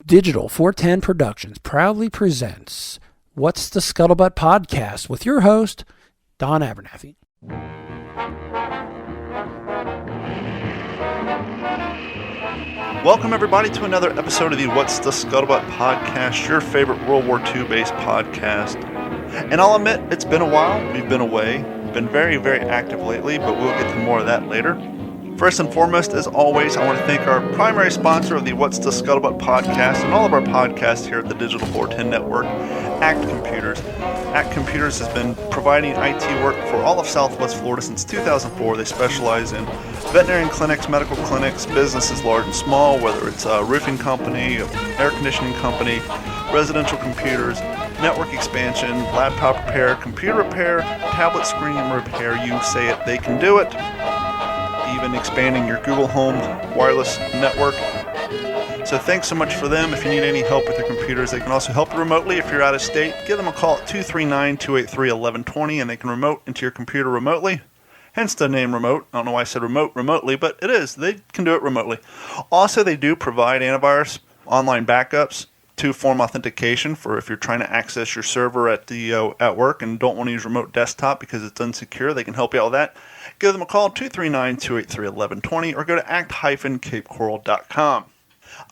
Digital 410 Productions proudly presents What's the Scuttlebutt Podcast with your host, Don Abernathy. Welcome, everybody, to another episode of the What's the Scuttlebutt Podcast, your favorite World War II-based podcast. And I'll admit, it's been a while. We've been away. Been very, very active lately, but we'll get to more of that later. First and foremost, as always, I want to thank our primary sponsor of the What's the Scuttlebutt podcast and all of our podcasts here at the Digital 410 Network, ACT Computers. ACT Computers has been providing IT work for all of Southwest Florida since 2004. They specialize in veterinarian clinics, medical clinics, businesses large and small, whether it's a roofing company, air conditioning company, residential computers, network expansion, laptop repair, computer repair, tablet screen repair. You say it, they can do it. Even expanding your Google Home wireless network. So thanks so much for them. If you need any help with your computers, they can also help you remotely. If you're out of state, give them a call at 239-283-1120 and they can remote into your computer remotely. Hence the name remote. I don't know why I said remote remotely, but it is. They can do it remotely. Also, they do provide antivirus, online backups, two-form authentication for if you're trying to access your server at work and don't want to use remote desktop because it's unsecure. They can help you out with that. Give them a call, 239-283-1120, or go to act-capecoral.com.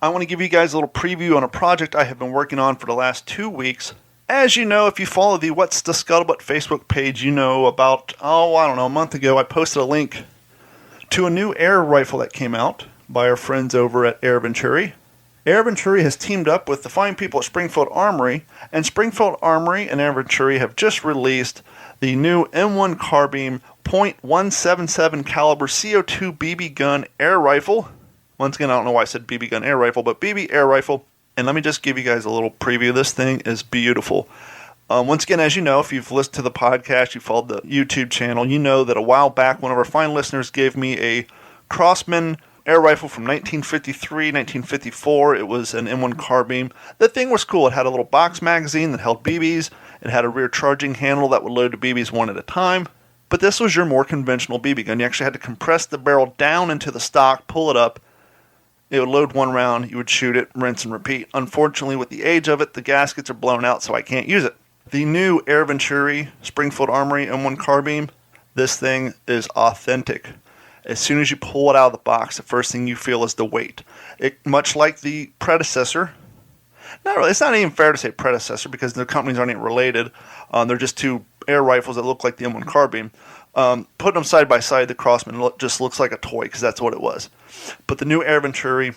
I want to give you guys a little preview on a project I have been working on for the last 2 weeks. As you know, if you follow the What's the Scuttlebutt Facebook page, you know about, a month ago, I posted a link to a new air rifle that came out by our friends over at Air Venturi. Air Venturi has teamed up with the fine people at Springfield Armory, and Springfield Armory and Air Venturi have just released the new M1 Carbine .177 caliber CO2 BB gun air rifle. Once again, I don't know why I said BB gun air rifle, but BB air rifle. And let me just give you guys a little preview. This thing is beautiful. Once again, as you know, if you've listened to the podcast, you followed the YouTube channel, you know that a while back, one of our fine listeners gave me a Crosman air rifle from 1953, 1954. It was an M1 carbine. The thing was cool. It had a little box magazine that held BBs. It had a rear charging handle that would load the BBs one at a time. But this was your more conventional BB gun. You actually had to compress the barrel down into the stock, pull it up. It would load one round. You would shoot it, rinse and repeat. Unfortunately, with the age of it, the gaskets are blown out, so I can't use it. The new Air Venturi Springfield Armory M1 carbine, this thing is authentic. As soon as you pull it out of the box, the first thing you feel is the weight. Much like the predecessor. Not really. It's not even fair to say predecessor because the companies aren't even related. They're just two air rifles that look like the M1 carbine. Putting them side by side, the Crosman just looks like a toy because that's what it was. But the new Air Venturi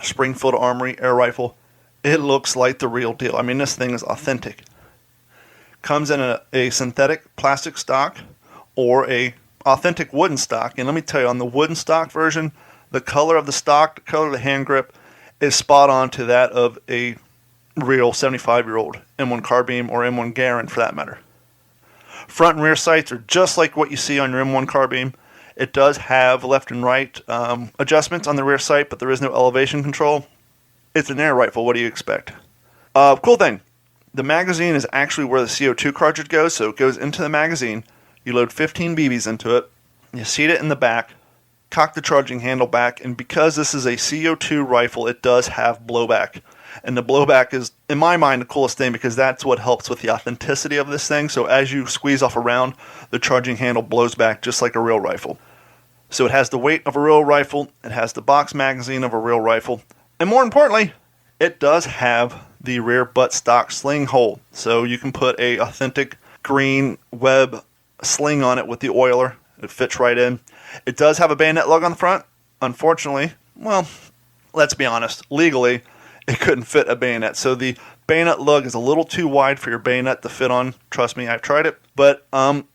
Springfield Armory air rifle, it looks like the real deal. I mean, this thing is authentic. Comes in a synthetic plastic stock or a authentic wooden stock. And let me tell you, on the wooden stock version, the color of the stock, the color of the hand grip is spot on to that of a real 75-year-old M1 carbine or M1 Garand for that matter. Front and rear sights are just like what you see on your M1 carbine. It does have left and right adjustments on the rear sight, but there is no elevation control. It's an air rifle. What do you expect? Cool thing. The magazine is actually where the CO2 cartridge goes, so it goes into the magazine. You load 15 BBs into it. You seat it in the back, cock the charging handle back, and because this is a CO2 rifle, it does have blowback. And the blowback is, in my mind, the coolest thing because that's what helps with the authenticity of this thing. So as you squeeze off a round, the charging handle blows back just like a real rifle. So it has the weight of a real rifle, it has the box magazine of a real rifle, and more importantly, it does have the rear buttstock sling hole. So you can put a authentic green web sling on it with the oiler. It fits right in. It does have a bayonet lug on the front. Unfortunately, well, let's be honest, legally, it couldn't fit a bayonet. So the bayonet lug is a little too wide for your bayonet to fit on. Trust me, I've tried it. But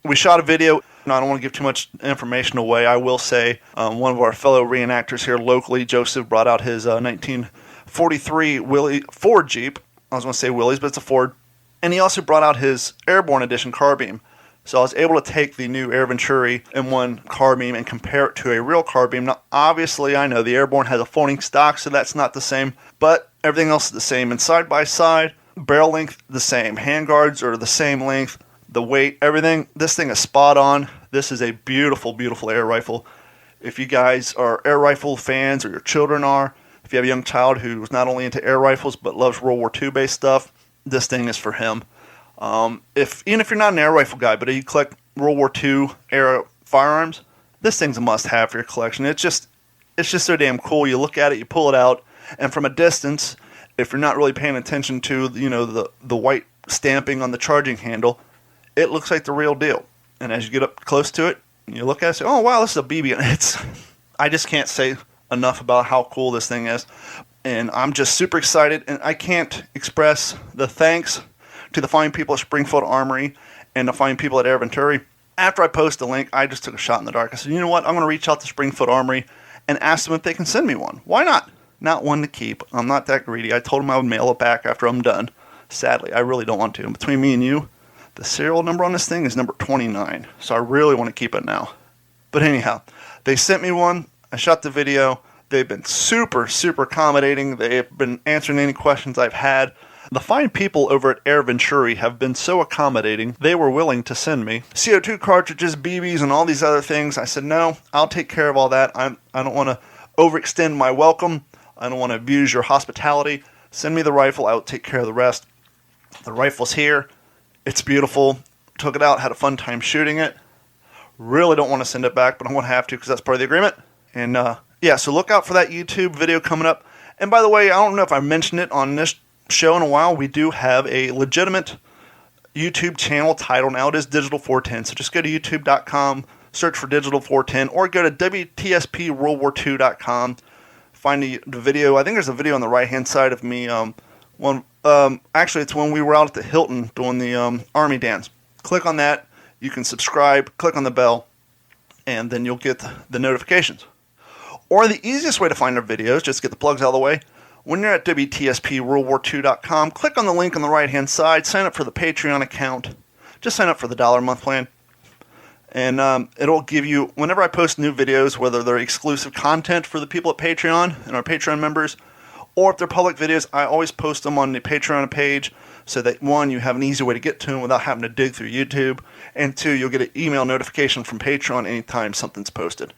we shot a video. I don't want to give too much information away. I will say one of our fellow reenactors here locally, Joseph, brought out his 1943 Ford Jeep. I was going to say Willys, but it's a Ford. And he also brought out his Airborne Edition carbine. So I was able to take the new Air Venturi M1 carbine and compare it to a real carbine. Now, obviously, I know the Airborne has a folding stock, so that's not the same. But everything else is the same. And side by side, barrel length the same. Handguards are the same length. The weight, everything. This thing is spot on. This is a beautiful, beautiful air rifle. If you guys are air rifle fans or your children are, If you have a young child who's not only into air rifles but loves World War II based stuff, this thing is for him. Even if you're not an air rifle guy, but you collect World War II era firearms, this thing's a must-have for your collection. It's just so damn cool. You look at it, you pull it out, and from a distance, if you're not really paying attention to the white stamping on the charging handle, it looks like the real deal. And as you get up close to it, you look at it and say, "Oh wow, this is a BB." I just can't say enough about how cool this thing is, and I'm just super excited. And I can't express the thanks to the fine people at Springfield Armory and the fine people at Air Venturi. After I posted the link, I just took a shot in the dark. I said, you know what? I'm going to reach out to Springfield Armory and ask them if they can send me one. Why not? Not one to keep. I'm not that greedy. I told them I would mail it back after I'm done. Sadly, I really don't want to. And between me and you, the serial number on this thing is number 29. So I really want to keep it now. But anyhow, they sent me one. I shot the video. They've been super, super accommodating. They've been answering any questions I've had. The fine people over at Air Venturi have been so accommodating, they were willing to send me CO2 cartridges, BBs, and all these other things. I said, no, I'll take care of all that. I don't want to overextend my welcome. I don't want to abuse your hospitality. Send me the rifle. I'll take care of the rest. The rifle's here. It's beautiful. Took it out, had a fun time shooting it. Really don't want to send it back, but I'm going to have to because that's part of the agreement. And yeah, so look out for that YouTube video coming up. And by the way, I don't know if I mentioned it on this show in a while, we do have a legitimate YouTube channel title now. It is Digital 410. So just go to youtube.com, search for Digital 410, or go to WTSP-WorldWar2.com. Find the video. I think there's a video on the right-hand side of me. Actually, it's when we were out at the Hilton doing the Army dance. Click on that. You can subscribe. Click on the bell, and then you'll get the notifications. Or the easiest way to find our videos, just get the plugs out of the way. When you're at WTSP-WorldWar2.com, click on the link on the right-hand side, sign up for the Patreon account. Just sign up for the $1 a month plan. And it'll give you, whenever I post new videos, whether they're exclusive content for the people at Patreon and our Patreon members, or if they're public videos, I always post them on the Patreon page so that, one, you have an easy way to get to them without having to dig through YouTube, and two, you'll get an email notification from Patreon anytime something's posted.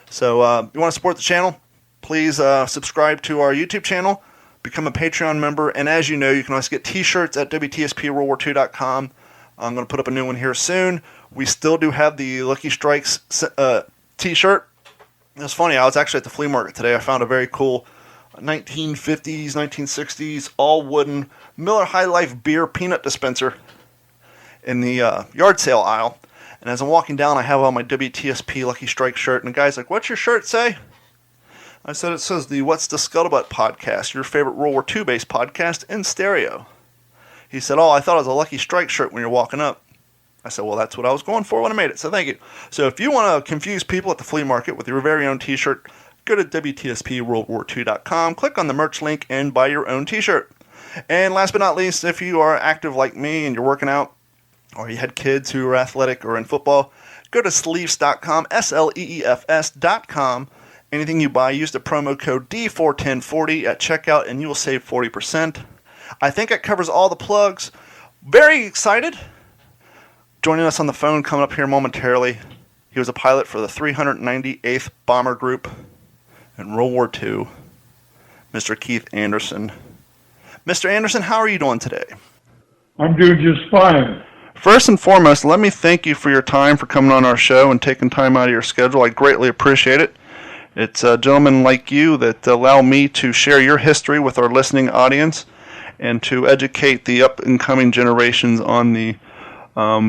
So you want to support the channel? Please subscribe to our YouTube channel, become a Patreon member, and as you know, you can always get t-shirts at WTSP-WorldWar2.com. I'm going to put up a new one here soon. We still do have the Lucky Strikes t-shirt. It's funny, I was actually at the flea market today. I found a very cool 1950s, 1960s, all-wooden Miller High Life beer peanut dispenser in the yard sale aisle. And as I'm walking down, I have on my WTSP Lucky Strike shirt, and the guy's like, "What's your shirt say?" I said, "It says the What's the Scuttlebutt podcast, your favorite World War II based podcast in stereo." He said, "Oh, I thought it was a Lucky Strike shirt when you're walking up." I said, "Well, that's what I was going for when I made it, so thank you." So if you want to confuse people at the flea market with your very own t-shirt, go to WTSP-WorldWar2.com, click on the merch link, and buy your own t-shirt. And last but not least, if you are active like me and you're working out, or you had kids who are athletic or in football, go to sleeves.com, SLEEFS.com. Anything you buy, use the promo code D41040 at checkout, and you will save 40%. I think it covers all the plugs. Very excited. Joining us on the phone coming up here momentarily, he was a pilot for the 398th Bomber Group in World War II, Mr. Keith Anderson. Mr. Anderson, how are you doing today? I'm doing just fine. First and foremost, let me thank you for your time for coming on our show and taking time out of your schedule. I greatly appreciate it. It's gentlemen like you that allow me to share your history with our listening audience and to educate the up-and-coming generations on the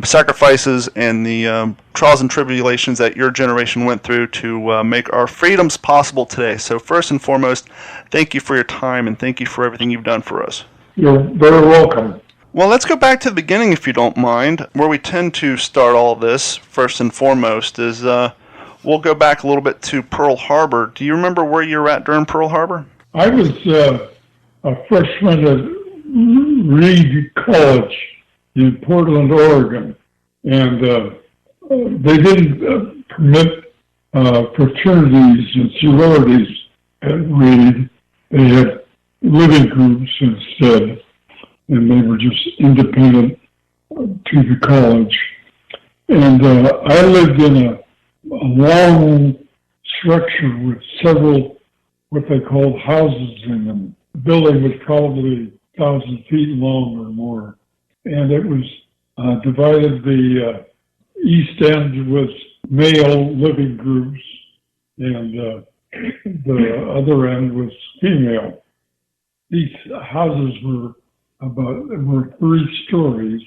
sacrifices and the trials and tribulations that your generation went through to make our freedoms possible today. So first and foremost, thank you for your time and thank you for everything you've done for us. You're very welcome. Well, let's go back to the beginning, if you don't mind. Where we tend to start all this, first and foremost, is we'll go back a little bit to Pearl Harbor. Do you remember where you were at during Pearl Harbor? I was a freshman at Reed College in Portland, Oregon, and they didn't permit fraternities and sororities at Reed. They had living groups instead, and they were just independent to the college. And I lived in a long structure with several what they called houses in them. The building was probably 1,000 feet long or more. And it was divided. The east end was male living groups, and the other end was female. These houses were 3 stories,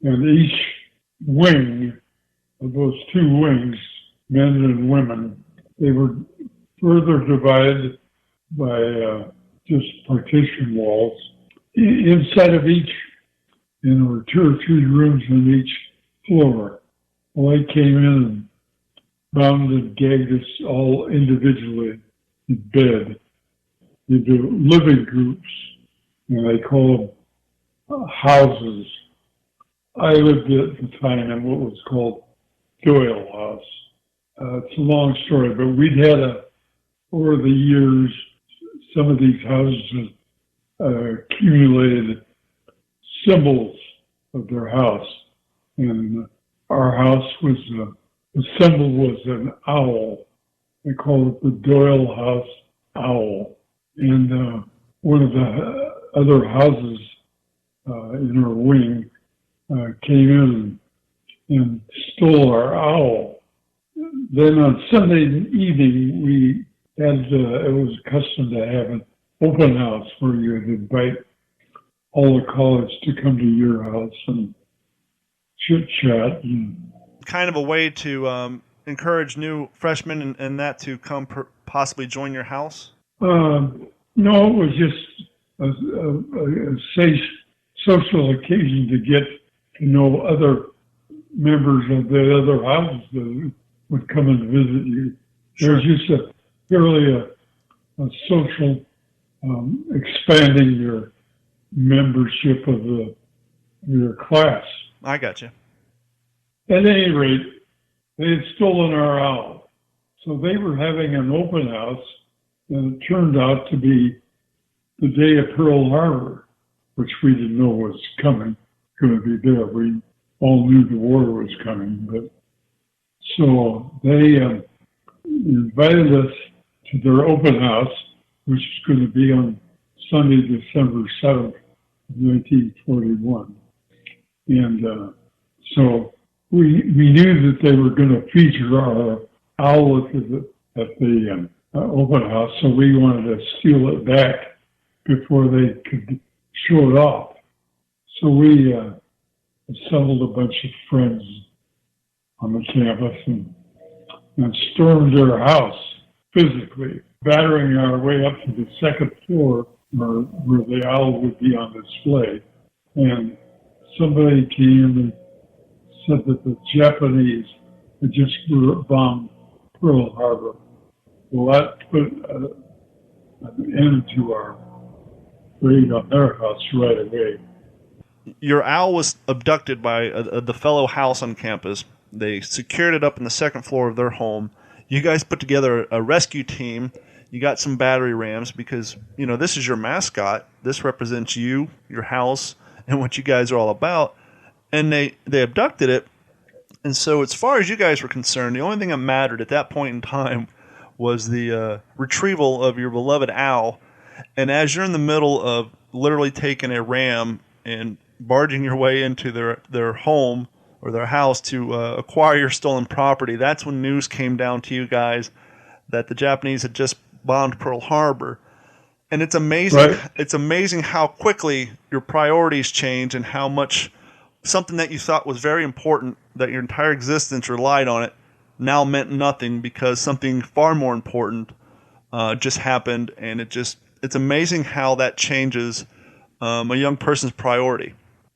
and each wing of those 2 wings, men and women, they were further divided by just partition walls. Inside of each, there were 2 or 3 rooms on each floor. Well, they came in and bound and gagged us all individually in bed into living groups, and they call them houses. I lived at the time in what was called Doyle House. It's a long story, but we'd had over the years, some of these houses accumulated symbols of their house. And our house was, the symbol was an owl. They called it the Doyle House Owl. And one of the other houses in our wing came in and stole our owl. Then on Sunday evening, we had, it was custom to have an open house where you would invite all the college to come to your house and chit chat. Kind of a way to encourage new freshmen and that to come possibly join your house? No, it was just a safe social occasion to get to know other members of the other houses that would come and visit you. Sure. It was just purely a social expanding your membership of your class. I got you. At any rate, they had stolen our owl. So they were having an open house, and it turned out to be the day of Pearl Harbor, which we didn't know was going to be there. We all knew the war was coming, but so they invited us to their open house, which was going to be on Sunday, December 7th, 1941. And so we knew that they were going to feature our owl at the open house, so we wanted to steal it back before they could show it off. So we assembled a bunch of friends on the campus and stormed their house physically, battering our way up to the second floor where the owl would be on display. And somebody came and said that the Japanese had just bombed Pearl Harbor. Well, that put an end to our raid on their house right away. Your owl was abducted by the fellow house on campus. They secured it up in the second floor of their home. You guys put together a rescue team. You got some battery rams because, this is your mascot. This represents you, your house, and what you guys are all about. And they abducted it. And so as far as you guys were concerned, the only thing that mattered at that point in time was the retrieval of your beloved owl. And as you're in the middle of literally taking a ram and barging your way into their home or their house to acquire your stolen property, that's when news came down to you guys that the Japanese had just bombed Pearl Harbor. And it's amazing. Right. It's amazing how quickly your priorities change and how much something that you thought was very important, that your entire existence relied on it, now meant nothing because something far more important just happened. And it's amazing how that changes a young person's priority.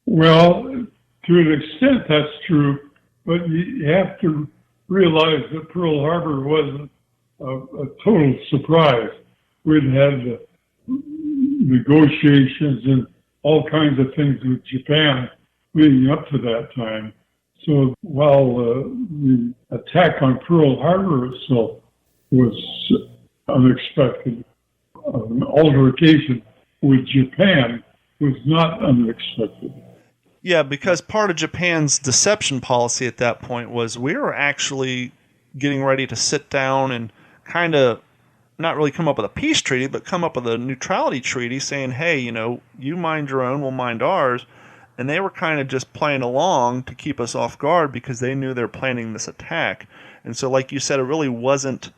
Well, to an extent that's true, but you have to realize that Pearl Harbor wasn't a total surprise. We'd had negotiations and all kinds of things with Japan leading up to that time. So while the attack on Pearl Harbor itself was unexpected, an altercation with Japan was not unexpected. Yeah, because part of Japan's deception policy at that point was we were actually getting ready to sit down and kind of not really come up with a peace treaty, but come up with a neutrality treaty saying, hey, you mind your own, we'll mind ours. And they were kind of just playing along to keep us off guard because they knew they were planning this attack. And so, like you said, it really wasn't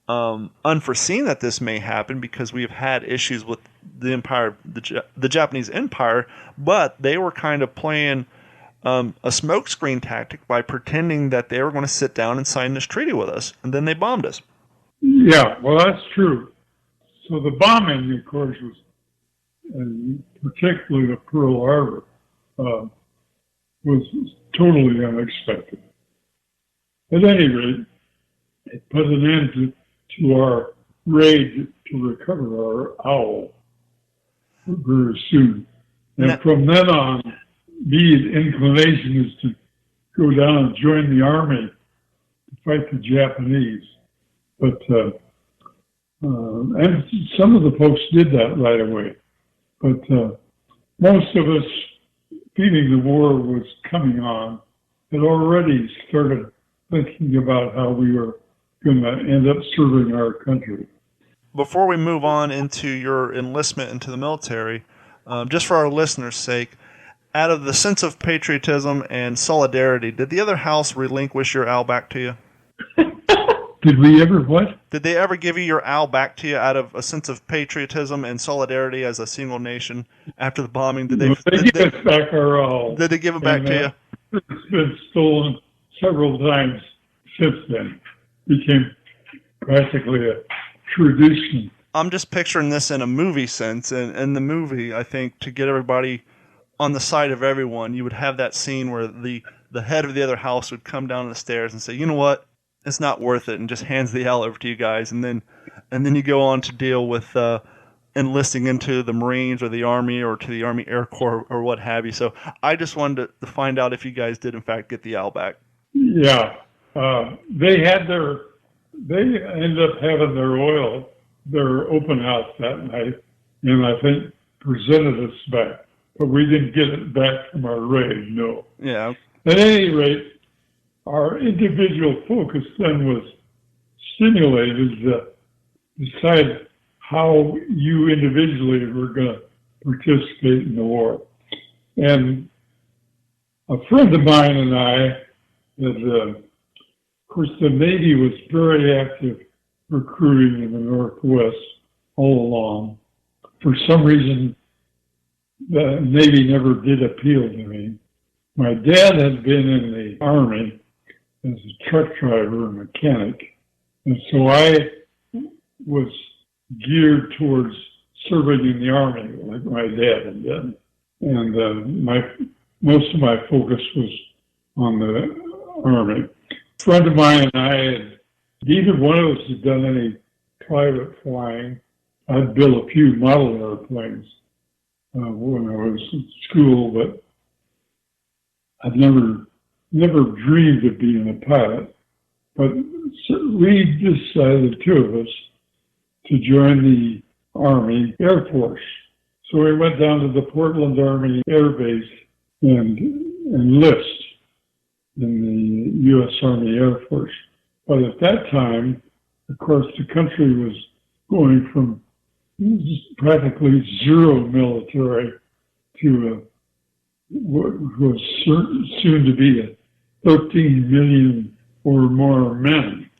unforeseen that this may happen because we've had issues with the empire, the Japanese empire, but they were kind of playing a smokescreen tactic by pretending that they were going to sit down and sign this treaty with us, and then they bombed us. Yeah, well, that's true. So the bombing, of course, was, and particularly the Pearl Harbor, was totally unexpected. At any rate, it put an end to our raid to recover our owl very soon. And from then on, Meade's inclination is to go down and join the army to fight the Japanese. But and some of the folks did that right away. But most of us, feeling the war was coming on, had already started thinking about how we were going to end up serving our country. Before we move on into your enlistment into the military, just for our listeners' sake, out of the sense of patriotism and solidarity, did the other house relinquish your owl back to you? Did we ever what? Did they ever give you your owl back to you out of a sense of patriotism and solidarity as a single nation after the bombing? Did they give us back our owl? Did they give it back to you? It's been stolen several times since then. It became practically a tradition. I'm just picturing this in a movie sense. And in the movie, I think, to get everybody on the side of everyone, you would have that scene where the head of the other house would come down the stairs and say, you know what? It's not worth it, and just hands the owl over to you guys, and then you go on to deal with enlisting into the Marines or the Army or to the Army Air Corps or what have you. So I just wanted to find out if you guys did in fact get the owl back. Yeah, they ended up having their open house that night, and I think presented us back, but we didn't get it back from our raid. No. Yeah. At any rate, our individual focus then was stimulated to decide how you individually were going to participate in the war. And a friend of mine and I, of course, the Navy was very active recruiting in the Northwest all along. For some reason, the Navy never did appeal to me. My dad had been in the Army as a truck driver and mechanic. And so I was geared towards serving in the Army like my dad had done. And most of my focus was on the Army. A friend of mine and I neither one of us had done any private flying. I'd built a few model airplanes when I was in school, but I'd never dreamed of being a pilot. But we decided, the two of us, to join the Army Air Force. So we went down to the Portland Army Air Base and enlist in the U.S. Army Air Force. But at that time, of course, the country was going from practically zero military to what was soon to be a 13 million or more men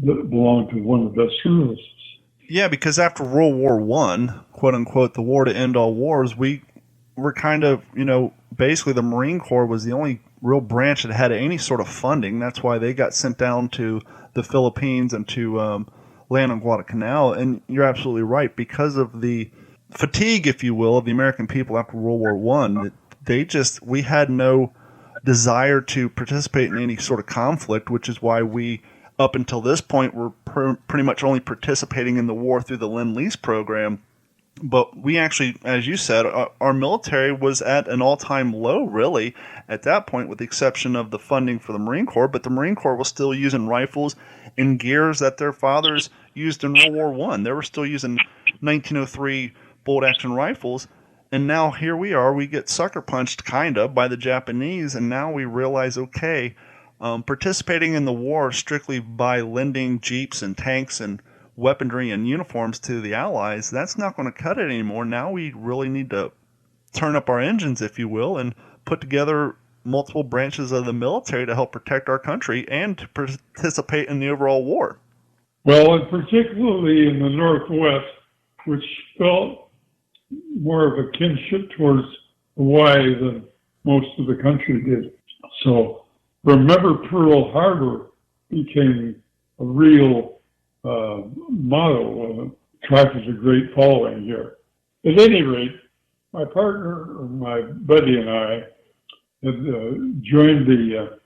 that belonged to one of the services. Yeah, because after World War I, quote unquote, the war to end all wars, we were kind of, basically the Marine Corps was the only real branch that had any sort of funding. That's why they got sent down to the Philippines and to land on Guadalcanal. And you're absolutely right. Because of the fatigue, if you will, of the American people after World War I, we had no desire to participate in any sort of conflict, which is why we, up until this point, were pretty much only participating in the war through the Lend-Lease program. But we actually, as you said, our military was at an all-time low, really, at that point, with the exception of the funding for the Marine Corps. But the Marine Corps was still using rifles and gears that their fathers used in World War I. They were still using 1903 bolt-action rifles. And now here we are, we get sucker punched, kind of, by the Japanese, and now we realize, okay, participating in the war strictly by lending jeeps and tanks and weaponry and uniforms to the Allies, that's not going to cut it anymore. Now we really need to turn up our engines, if you will, and put together multiple branches of the military to help protect our country and to participate in the overall war. Well, and particularly in the Northwest, which felt more of a kinship towards Hawaii than most of the country did. So remember Pearl Harbor became a real motto, attracted a great following here. At any rate, my partner, or my buddy and I, had joined the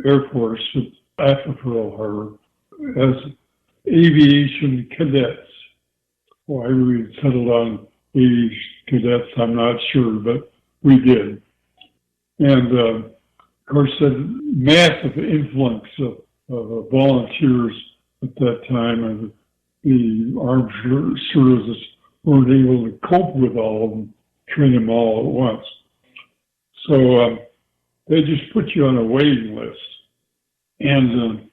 Air Force after Pearl Harbor as aviation cadets. Why we settled on aviation cadets, I'm not sure, but we did. And of course, the massive influx of volunteers at that time, and the armed services weren't able to cope with all of them, train them all at once. So they just put you on a waiting list. And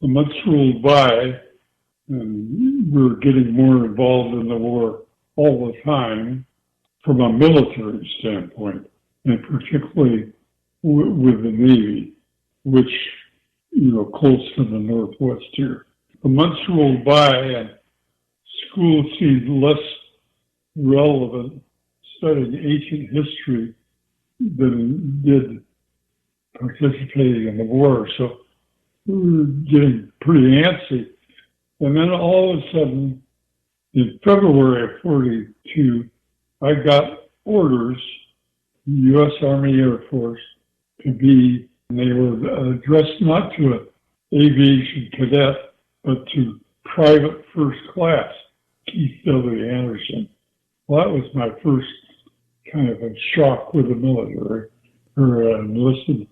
the months rolled by, and we were getting more involved in the war all the time from a military standpoint, and particularly with the Navy, which, close to the Northwest here. The months rolled by, and school seemed less relevant studying ancient history than did participating in the war. So we were getting pretty antsy. And then all of a sudden, in February of 42, I got orders, U.S. Army Air Force, to be, and they were addressed not to an aviation cadet, but to private first class, Keith W. Anderson. Well, that was my first kind of a shock with the military, or enlisted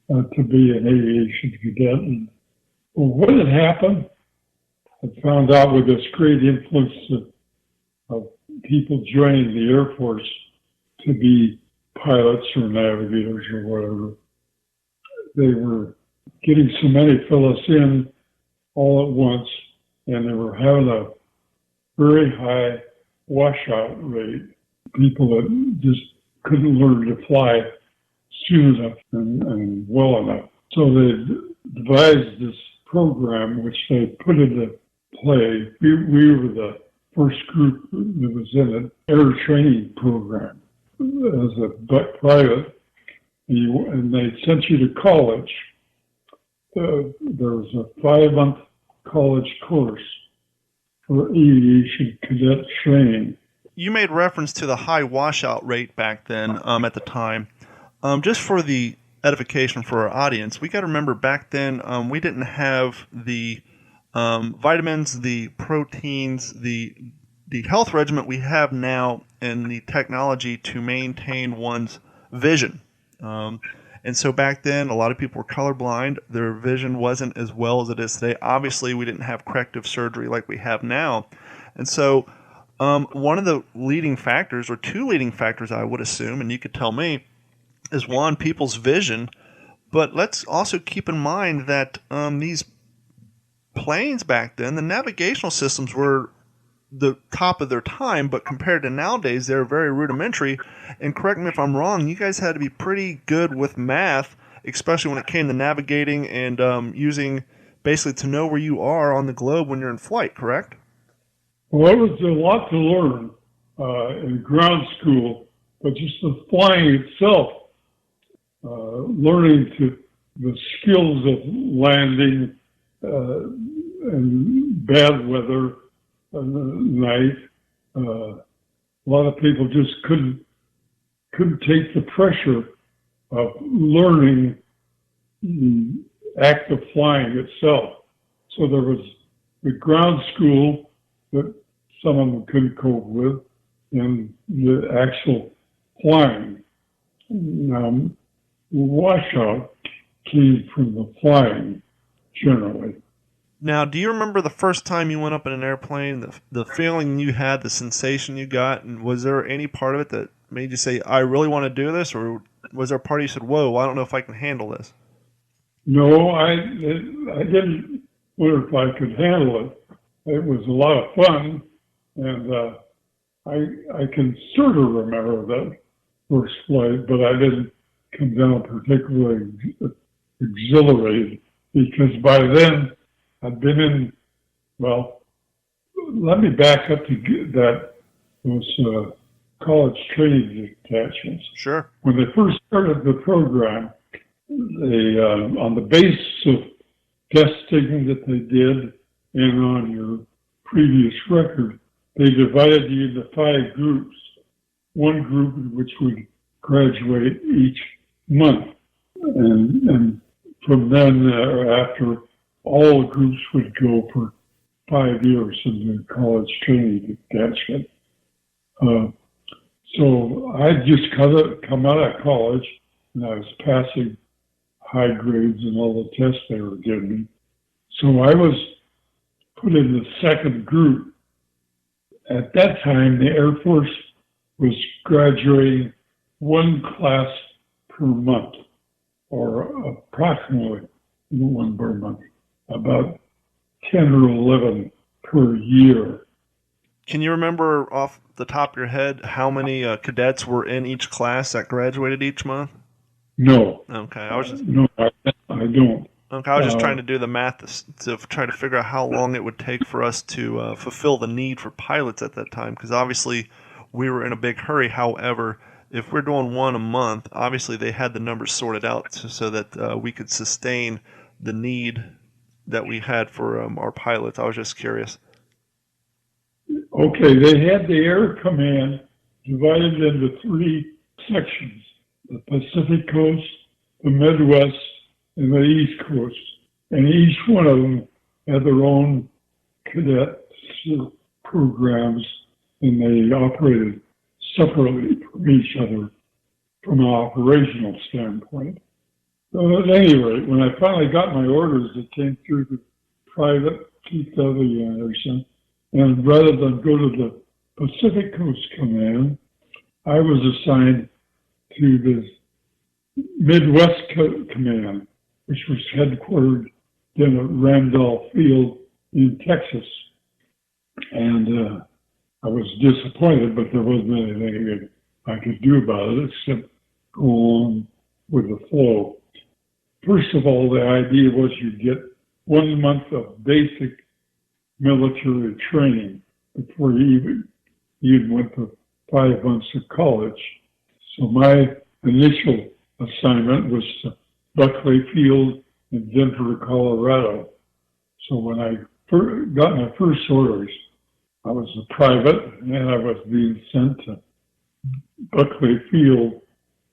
to be an aviation cadet. And what had happened, I found out with this great influence of people joining the Air Force to be pilots or navigators or whatever. They were getting so many fellows in all at once, and they were having a very high washout rate. People that just couldn't learn to fly soon enough and well enough. So they devised this program which they put into play. We were the first group that was in an air training program as a private, and they sent you to college. There was a 5-month college course for aviation cadet training. You made reference to the high washout rate back then at the time. Just for the edification for our audience, we got to remember back then we didn't have the vitamins, the proteins, the health regimen we have now, and the technology to maintain one's vision. And so back then, a lot of people were colorblind. Their vision wasn't as well as it is today. Obviously, we didn't have corrective surgery like we have now. And so one of the leading factors, or two leading factors I would assume, and you could tell me, is one, people's vision. But let's also keep in mind that these planes back then, the navigational systems were the top of their time, but compared to nowadays, they're very rudimentary. And correct me if I'm wrong, you guys had to be pretty good with math, especially when it came to navigating and using basically to know where you are on the globe when you're in flight, correct? Well, it was a lot to learn in ground school, but just the flying itself, learning the skills of landing and bad weather night. A lot of people just couldn't take the pressure of learning the act of flying itself. So there was the ground school that some of them couldn't cope with, and the actual flying. Now, washout came from the flying generally. Now, do you remember the first time you went up in an airplane, the feeling you had, the sensation you got, and was there any part of it that made you say, I really want to do this, or was there a part you said, whoa, I don't know if I can handle this? No, I didn't wonder if I could handle it. it was a lot of fun, and I can sort of remember that first flight, but I didn't come down particularly exhilarated because by then I'd been in, well, let me back up to those college training detachments. Sure. When they first started the program, they, on the basis of testing that they did and on your previous record, they divided you into 5 groups. One group which would graduate each month. And from then, after, all the groups would go for 5 years in the college training detachment. So I'd just come out of college, and I was passing high grades in all the tests they were giving me. So I was put in the second group. At that time, the Air Force was graduating 1 class per month, or approximately 1 per month, about 10 or 11 per year. Can you remember off the top of your head how many cadets were in each class that graduated each month? No. Okay, I was just I don't. Okay, I was just trying to do the math to try to figure out how long it would take for us to fulfill the need for pilots at that time, because obviously we were in a big hurry. However, if we're doing 1 a month, obviously they had the numbers sorted out so that we could sustain the need that we had for our pilots. I was just curious. Okay, they had the Air Command divided into 3 sections: the Pacific Coast, the Midwest, and the East Coast. And each one of them had their own cadet programs, and they operated separately from each other from an operational standpoint. So at any rate, when I finally got my orders, it came through the private Keith W. Anderson, and rather than go to the Pacific Coast Command, I was assigned to the Midwest Command, which was headquartered in at Randolph Field in Texas. And I was disappointed, but there wasn't anything I could do about it except go on with the flow. First of all, the idea was you'd get 1 month of basic military training before you even went to 5 months of college. So my initial assignment was to Buckley Field in Denver, Colorado. So when I got my first orders, I was a private, and I was being sent to Buckley Field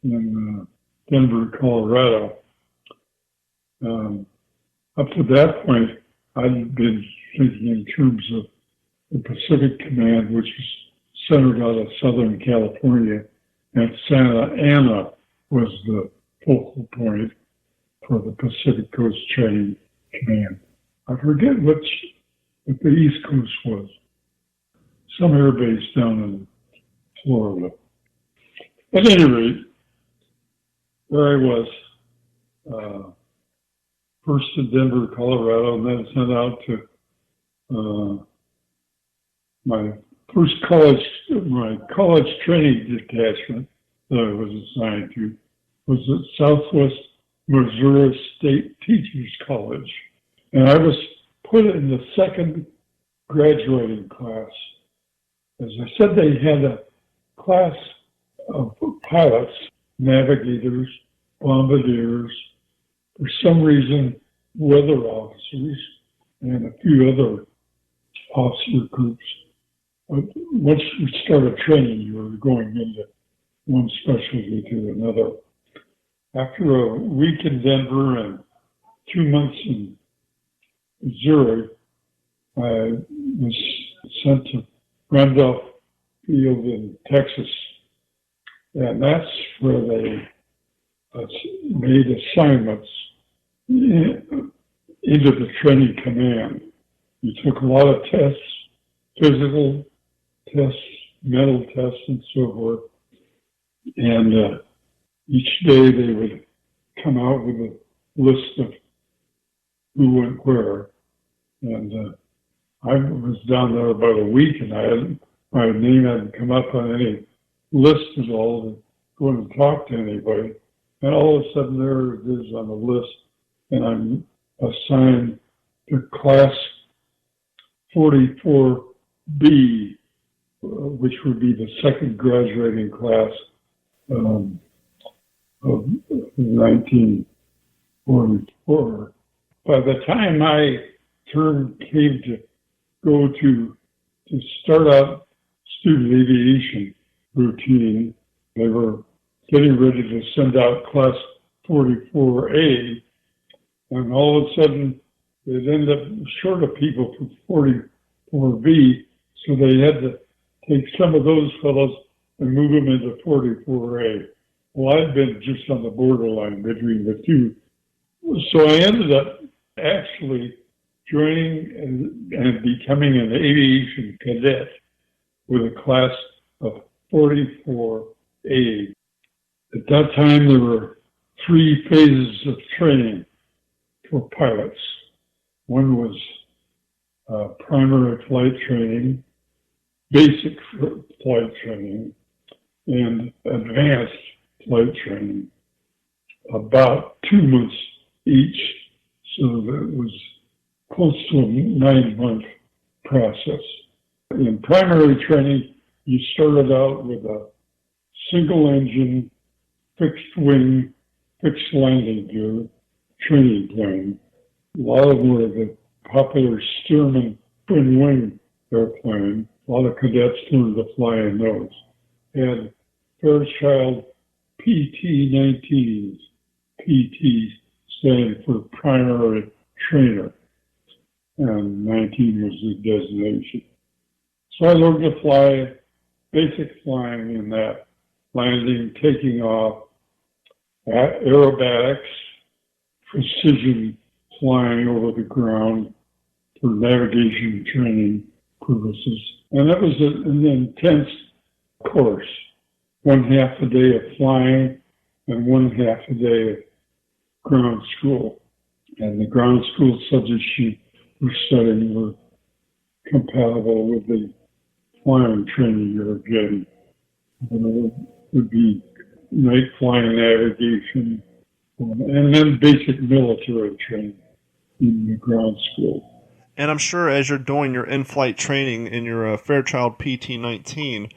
in Denver, Colorado. Up to that point, I'd been thinking in terms of the Pacific Command, which was centered out of Southern California, and Santa Ana was the focal point for the Pacific Coast Training Command. I forget what the East Coast was. Some air base down in Florida. At any rate, there I was, first in Denver, Colorado, and then sent out to my college training detachment that I was assigned to was at Southwest Missouri State Teachers College. And I was put in the second graduating class. As I said, they had a class of pilots, navigators, bombardiers, for some reason, weather officers, and a few other officer groups. But once you started training, you were going into one specialty to another. After a week in Denver and 2 months in Missouri, I was sent to Randolph Field in Texas. And that's where they made assignments into the training command. You took a lot of tests, physical tests, mental tests, and so forth. And each day they would come out with a list of who went where. And I was down there about a week, and my name hadn't come up on any list at all to go and talk to anybody. And all of a sudden, there it is on the list, and I'm assigned to class 44B, which would be the second graduating class of 1944. By the time my turn came to go to start out student aviation routine, they were getting ready to send out class 44A, and all of a sudden they'd end up short of people for 44B, so they had to take some of those fellows and move them into 44A. Well, I'd been just on the borderline between the two. So I ended up actually joining and becoming an aviation cadet with a class of 44A. At that time, there were 3 phases of training for pilots. One was primary flight training, basic flight training, and advanced flight training, about 2 months each. So that was close to a 9-month process. In primary training, you started out with a single engine, fixed wing, fixed landing gear training plane. A lot of them were the popular Stearman twin wing airplane. A lot of cadets learned to fly in those. And Fairchild PT-19s, PT standing for primary trainer, and 19 was the designation. So I learned to fly basic flying in that, landing, taking off, aerobatics, precision flying over the ground for navigation training purposes. And that was an intense course. 1/2 a day of flying and 1/2 a day of ground school. And the ground school subjects you were studying were compatible with the flying training you were getting. And it would be night flying navigation, and then basic military training in the ground school. And I'm sure as you're doing your in-flight training in your Fairchild PT-19,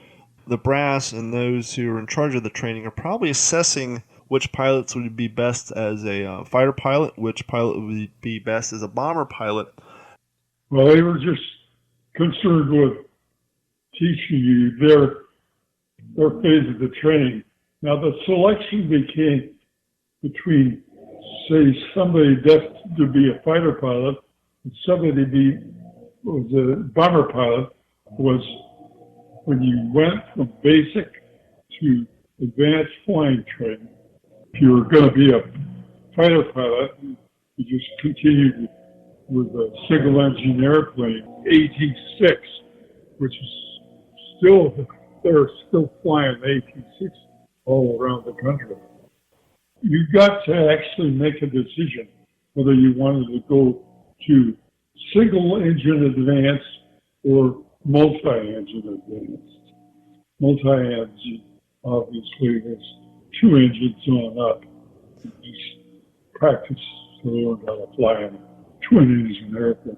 the brass and those who are in charge of the training are probably assessing which pilots would be best as a fighter pilot, which pilot would be best as a bomber pilot. Well, they were just concerned with teaching you their phase of the training. Now, the selection became between, say, somebody destined to be a fighter pilot and somebody was a bomber pilot, was when you went from basic to advanced flying training. If you were going to be a fighter pilot, you just continued with a single engine airplane, AT-6, which is they're still flying AT-6 all around the country. You got to actually make a decision whether you wanted to go to single engine advanced or multi-engine advanced. Multi-engine, obviously, was 2 engines on up. You just practice to learn how to fly a twin engine airplane.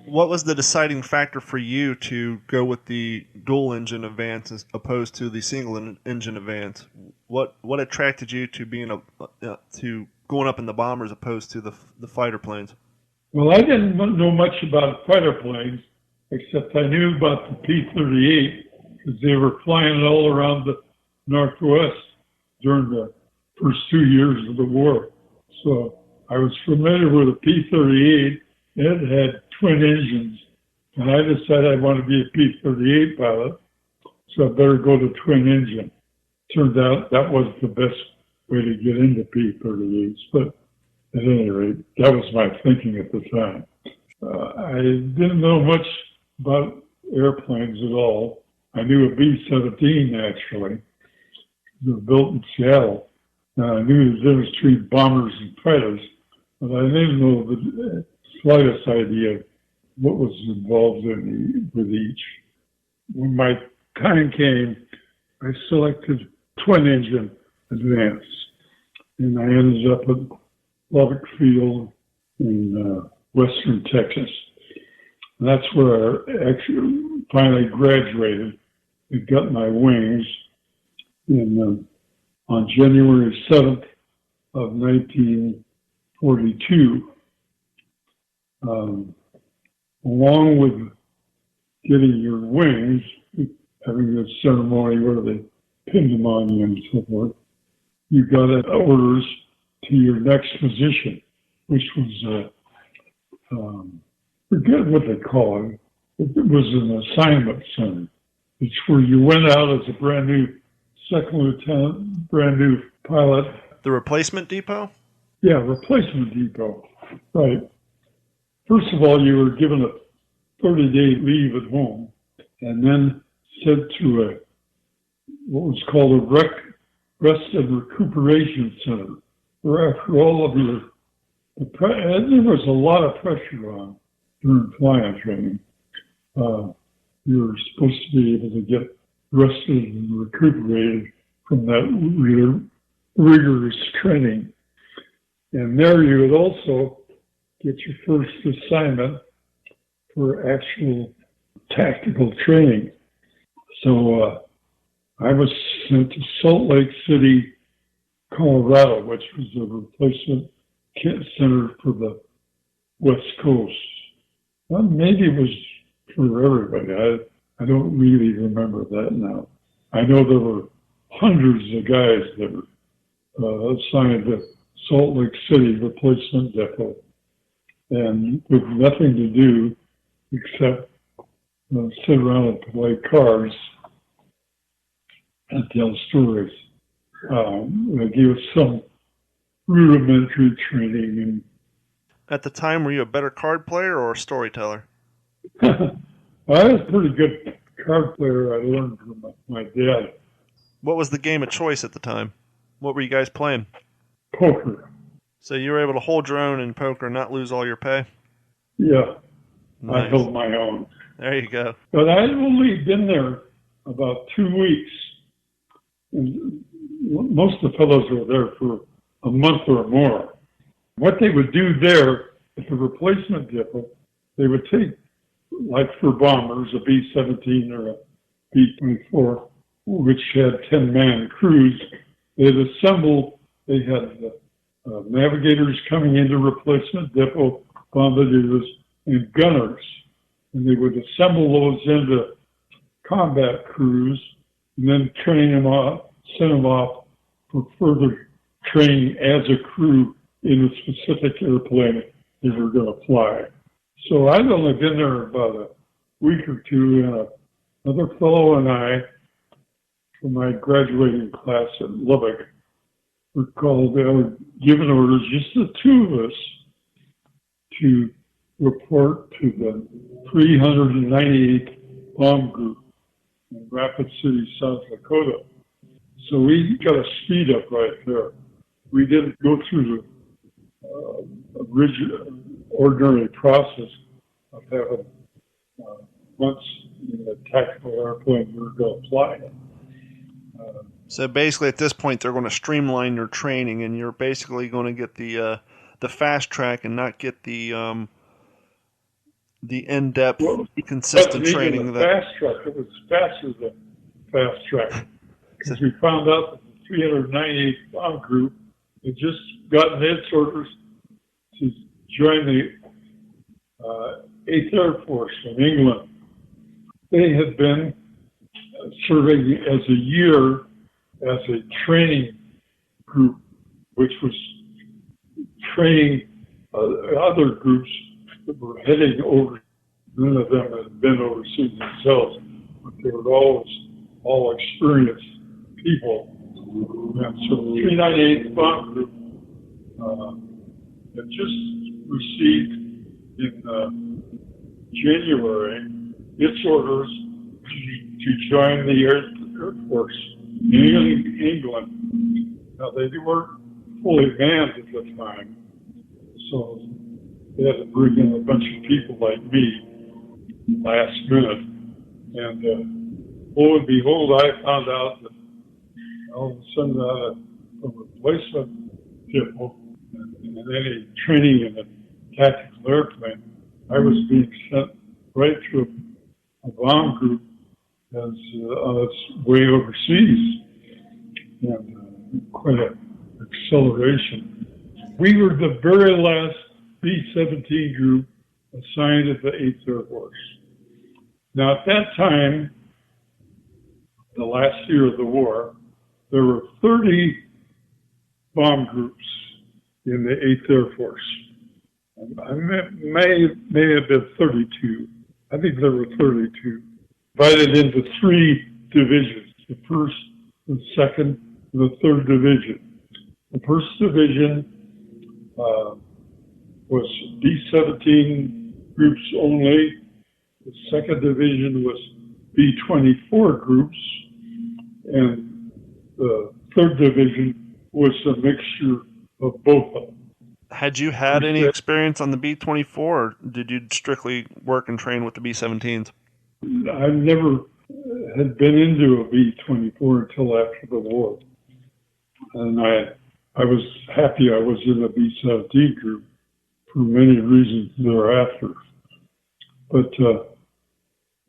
What was the deciding factor for you to go with the dual engine advance as opposed to the single engine advance? What attracted you to being to going up in the bomber as opposed to the fighter planes? Well, I didn't know much about fighter planes, except I knew about the P-38 because they were flying all around the Northwest during the first 2 years of the war. So I was familiar with the P-38. It had twin engines, and I decided I wanted to be a P-38 pilot, so I better go to twin engine. Turned out that was the best way to get into P-38s, but at any rate, that was my thinking at the time. I didn't know much about airplanes at all. I knew a B-17 actually. They were built in Seattle. I knew the difference between bombers and fighters, but I didn't know the slightest idea what was involved with each. When my time came, I selected twin engine advance, and I ended up at Lubbock Field in western Texas. And that's where I actually finally graduated and got my wings on January 7th of 1942. Along with getting your wings, having this ceremony where they pinned them on you and so forth, you got orders to your next position, which was, forget what they call it. It was an assignment center. It's where you went out as a brand new second lieutenant, brand new pilot. The replacement depot? Yeah, replacement depot. Right. First of all, you were given a 30-day leave at home and then sent to what was called a rest and recuperation center, where after all of and there was a lot of pressure on during flying training. You were supposed to be able to get rested and recuperated from that rigorous training. And there you would also get your first assignment for actual tactical training. So I was sent to Salt Lake City, Colorado, which was a replacement center for the West Coast. Well, maybe it was for everybody. I don't really remember that now. I know there were hundreds of guys that were assigned to Salt Lake City Replacement Depot, and with nothing to do except sit around and play cards and tell stories. They gave us some rudimentary training. And at the time, were you a better card player or a storyteller? I was a pretty good card player. I learned from my dad. What was the game of choice at the time? What were you guys playing? Poker. So you were able to hold your own in poker and not lose all your pay? Yeah. Nice. I held my own. There you go. But I'd only been there about 2 weeks. And most of the fellows were there for a month or more. What they would do there at the replacement depot, they would take, like for bombers, a B-17 or a B-24, which had 10-man crews. They'd assemble, they had navigators coming into replacement depot, bombardiers, and gunners. And they would assemble those into combat crews and then train them off, send them off for further training as a crew in a specific airplane they were going to fly. So I'd only been there about a week or two, and another fellow and I, from my graduating class at Lubbock, were given orders, just the two of us, to report to the 398th Bomb Group in Rapid City, South Dakota. So we got a speed up right there. We didn't go through the rigid, ordinary process of having months in a tactical airplane we were going to fly in. So basically, at this point, they're going to streamline your training, and you're basically going to get the fast track and not get the in-depth, consistent training. Fast track. It was faster than fast track because we found out that the 398th Bomb Group had just gotten its orders to join the 8th Air Force from England. They had been serving as a year as a training group, which was training other groups that were heading over. None of them had been overseas themselves, but they were all experienced people. And so the 398th Bomb Group had just received in January its orders to join the Air Force in England. Now, they weren't fully manned at the time, so they had to bring in a bunch of people like me last minute. And lo and behold, I found out that all of a sudden a replacement depot and any training in a tactical airplane, I was being sent right to a bomb group as on its way overseas, and quite an acceleration. We were the very last B-17 group assigned at the 8th Air Force. Now, at that time, the last year of the war, there were 30 bomb groups in the 8th Air Force. I may have been 32. I think there were 32. Divided into 3 divisions, the 1st, the 2nd, and the 3rd division. The 1st division was B-17 groups only. The 2nd division was B-24 groups. And the 3rd division was a mixture of both of them. Had you had any experience on the B-24, or did you strictly work and train with the B-17s? I never had been into a B-24 until after the war. And I was happy I was in the B-17 group for many reasons thereafter. But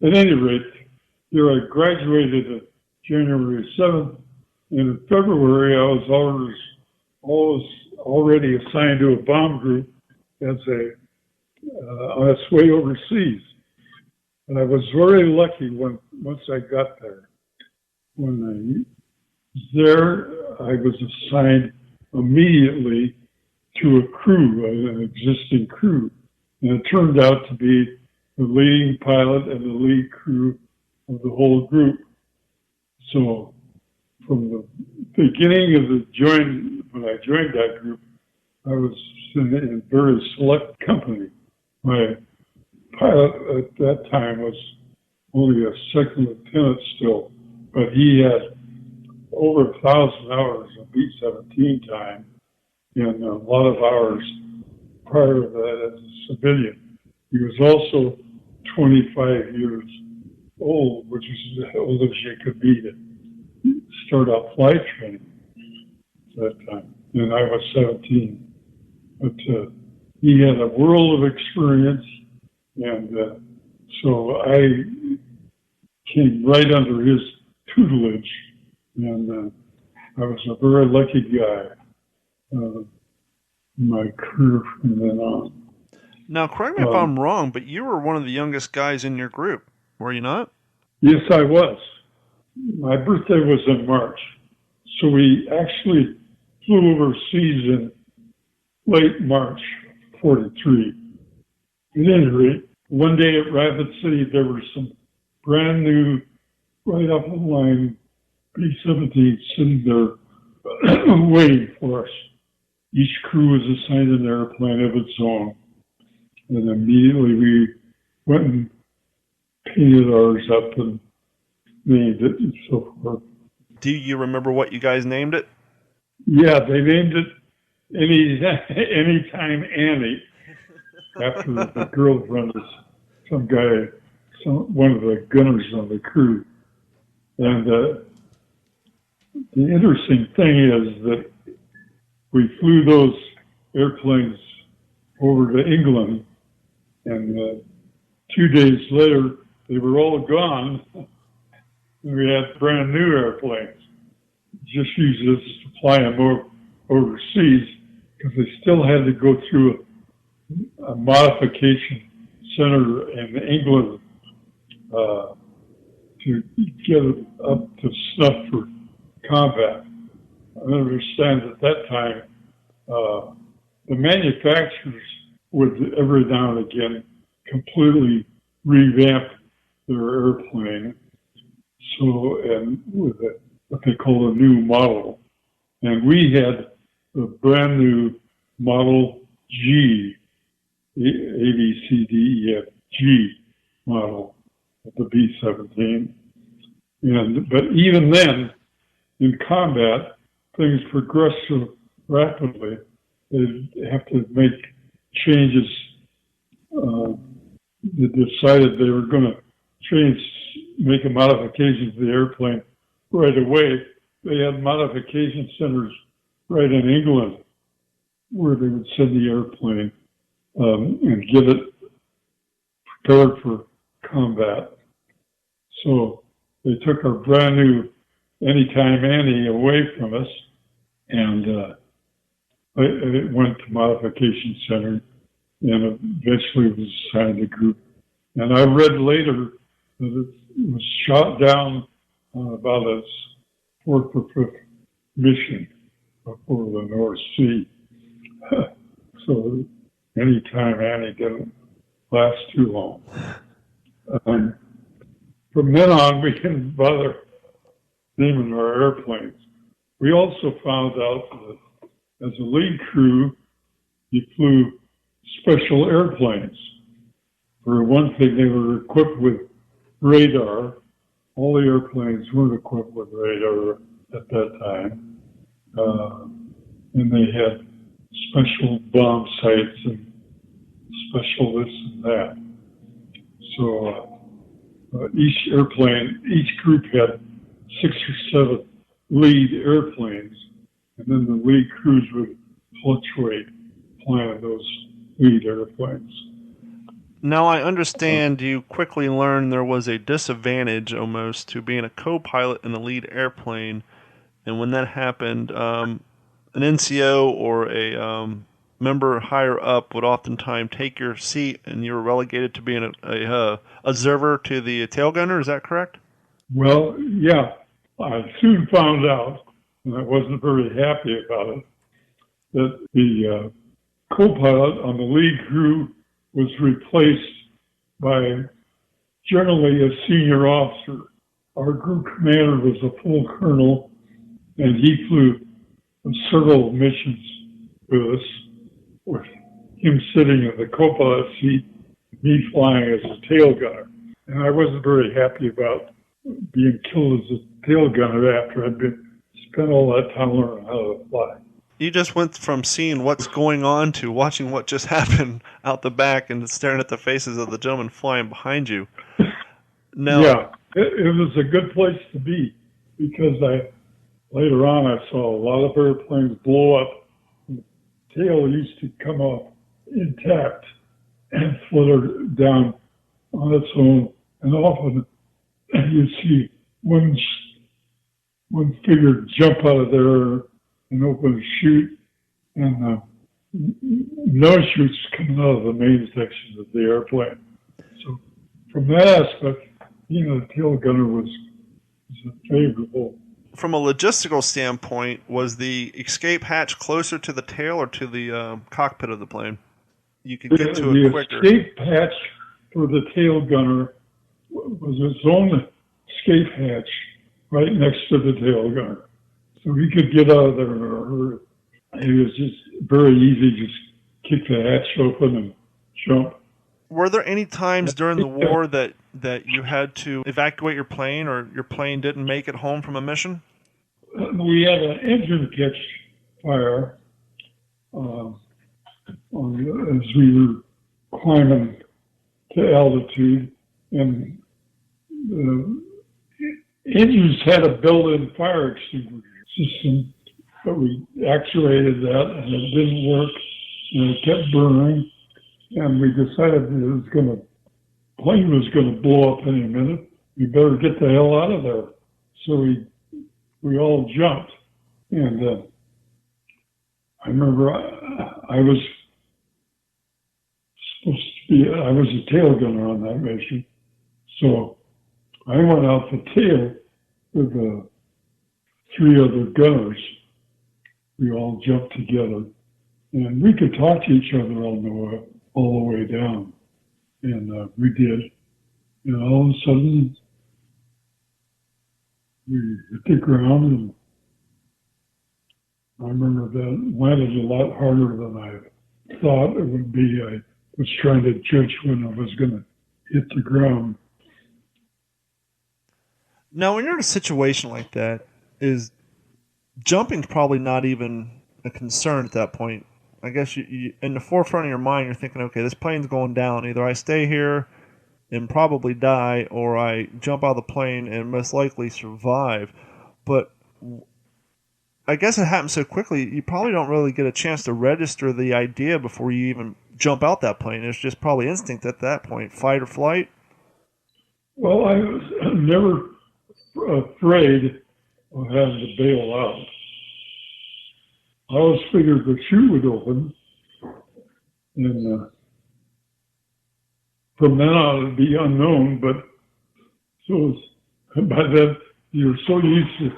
at any rate, here I graduated at January 7th, and in February I was already assigned to a bomb group as on its way overseas. And I was very lucky once I got there. When I was there, I was assigned immediately to a crew, an existing crew. And it turned out to be the leading pilot and the lead crew of the whole group. So from the beginning of when I joined that group, I was in a very select company. My pilot at that time was only a second lieutenant still, but he had over 1,000 hours of B-17 time and a lot of hours prior to that as a civilian. He was also 25 years old, which is as old as you could be to start out flight training at that time. And I was 17. But he had a world of experience, and so I came right under his tutelage, and I was a very lucky guy in my career from then on. Now, correct me if I'm wrong, but you were one of the youngest guys in your group, were you not? Yes, I was. My birthday was in March, so we actually flew overseas in late March, 43. At any rate, one day at Rapid City, there were some brand new, right off the line B-17 sitting there waiting for us. Each crew was assigned an airplane of its own. And immediately we went and painted ours up and named it and so forth. Do you remember what you guys named it? Yeah, they named it Anytime Annie, after the girlfriend of some guy, one of the gunners on the crew. And the interesting thing is that we flew those airplanes over to England, and 2 days later, they were all gone. And we had brand new airplanes. Just used this to fly them overseas, because they still had to go through a modification center in England to get it up to snuff for combat. I understand at that time, the manufacturers would every now and again completely revamp their airplane, and with what they call a new model. And we had the brand new Model G, ABCDEF G model of the B-17. But even then, in combat, things progress so rapidly, they have to make changes they decided they were going to make a modification to the airplane right away. They had modification centers right in England where they would send the airplane and get it prepared for combat. So they took our brand new Anytime Annie away from us, and it went to modification center, and eventually was assigned a group. And I read later that it was shot down on about its fourth or fifth mission before the North Sea. So Anytime Annie didn't last too long. From then on, we didn't bother naming our airplanes. We also found out that as a lead crew, you flew special airplanes. For one thing, they were equipped with radar. All the airplanes weren't equipped with radar at that time. And they had special bomb sights and special this and that. So each group had 6 or 7 lead airplanes, and then the lead crews would fluctuate flying those lead airplanes. Now, I understand you quickly learned there was a disadvantage almost to being a co-pilot in a lead airplane, and when that happened, an NCO or a member higher up would oftentimes take your seat, and you were relegated to being a observer to the tail gunner. Is that correct? Well, yeah. I soon found out, and I wasn't very happy about it, that the co-pilot on the lead crew was replaced by generally a senior officer. Our group commander was a full colonel, and he flew several missions with us, with him sitting in the co-pilot seat, me flying as a tail gunner. And I wasn't very happy about being killed as a tail gunner after I'd spent all that time learning how to fly. You just went from seeing what's going on to watching what just happened out the back and staring at the faces of the gentlemen flying behind you. Now, yeah, it was a good place to be because later on I saw a lot of airplanes blow up. The tail used to come off intact and flutter down on its own, and often you see one figure jump out of there and open a chute, and no chutes coming out of the main section of the airplane. So from that aspect, being a tail gunner was favorable. From a logistical standpoint, was the escape hatch closer to the tail or to the cockpit of the plane? You could get to it quicker. The escape hatch for the tail gunner was its own escape hatch right next to the tail gunner. So we could get out of there in a hurry. It was just very easy, just kick the hatch open and jump. Were there any times during the war that you had to evacuate your plane or your plane didn't make it home from a mission? We had an engine catch fire as we were climbing to altitude, and the engines had a built-in fire extinguisher system, but we actuated that and it didn't work, and it kept burning, and we decided the plane was going to blow up any minute. We better get the hell out of there. So we all jumped, and I remember I was a tail gunner on that mission, so I went out the tail with 3 other gunners. We all jumped together, and we could talk to each other all the way down, and we did. And all of a sudden, we hit the ground, and I remember that landed a lot harder than I thought it would be. I was trying to judge when I was going to hit the ground. Now, when you're in a situation like that, is jumping probably not even a concern at that point? I guess you in the forefront of your mind, you're thinking, okay, this plane's going down. Either I stay here and probably die, or I jump out of the plane and most likely survive. But I guess it happens so quickly, you probably don't really get a chance to register the idea before you even jump out that plane. It's just probably instinct at that point, fight or flight. Well, I was never afraid of having to bail out. I always figured the chute would open, and from then on it'd be unknown. But so by then you're so used to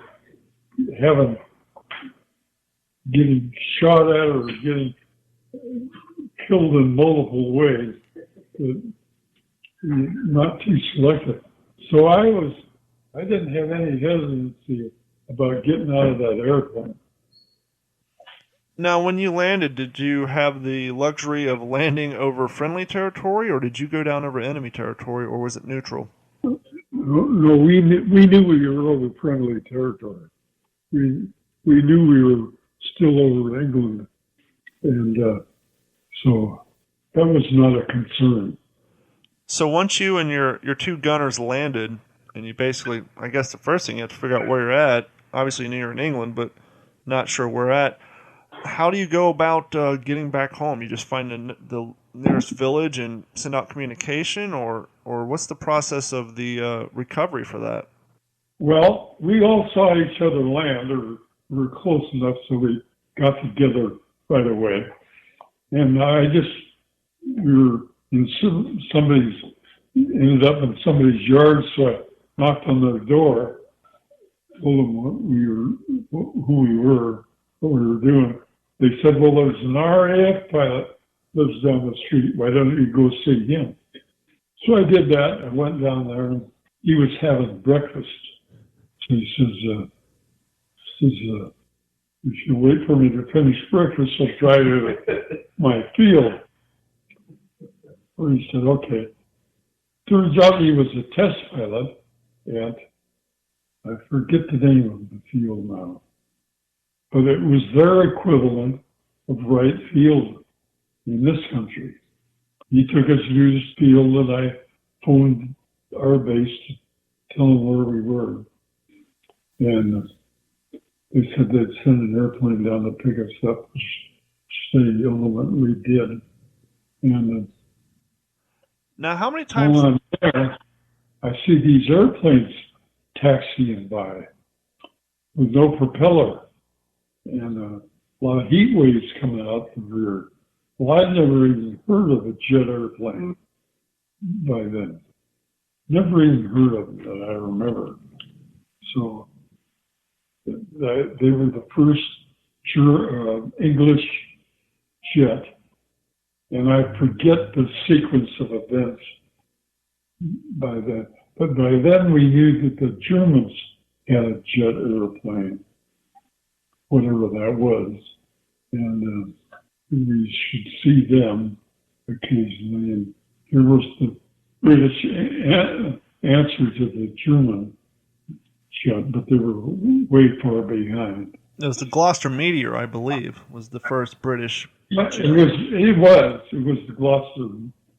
getting shot at or getting killed in multiple ways that you're not too selective. So I didn't have any hesitancy about getting out of that airplane. Now, when you landed, did you have the luxury of landing over friendly territory, or did you go down over enemy territory, or was it neutral? No, we knew we were over friendly territory. We knew we were still over England, and so that was not a concern. So once you and your two gunners landed, and you basically, I guess the first thing you have to figure out where you're at. Obviously, you knew you're in England, but not sure where at. How do you go about getting back home? You just find the nearest village and send out communication, or what's the process of the recovery for that? Well, we all saw each other land, or we were close enough, so we got together right away. And we were ended up in somebody's yard, so I knocked on their door, told them who we were, what we were doing. They said, well, there's an RAF pilot lives down the street. Why don't you go see him? So I did that. I went down there, and he was having breakfast. So he says, you should wait for me to finish breakfast. I'll drive to my field. Well, he said, okay. Turns out he was a test pilot, and I forget the name of the field now. But it was their equivalent of Wright Field in this country. He took us to this field, and I phoned our base to tell them where we were. And they said they'd send an airplane down to pick us up, which they ultimately did. And now, how many times? While I'm there, I see these airplanes taxiing by with no propeller. And a lot of heat waves coming out the rear. Well, I'd never even heard of a jet airplane by then. Never even heard of it that I remember. So they were the first English jet. And I forget the sequence of events by then. But by then we knew that the Germans had a jet airplane, whatever that was, and we should see them occasionally. And here was the British answer to the German jet, but they were way far behind. It was the Gloucester Meteor, I believe, was the first British. It was the Gloucester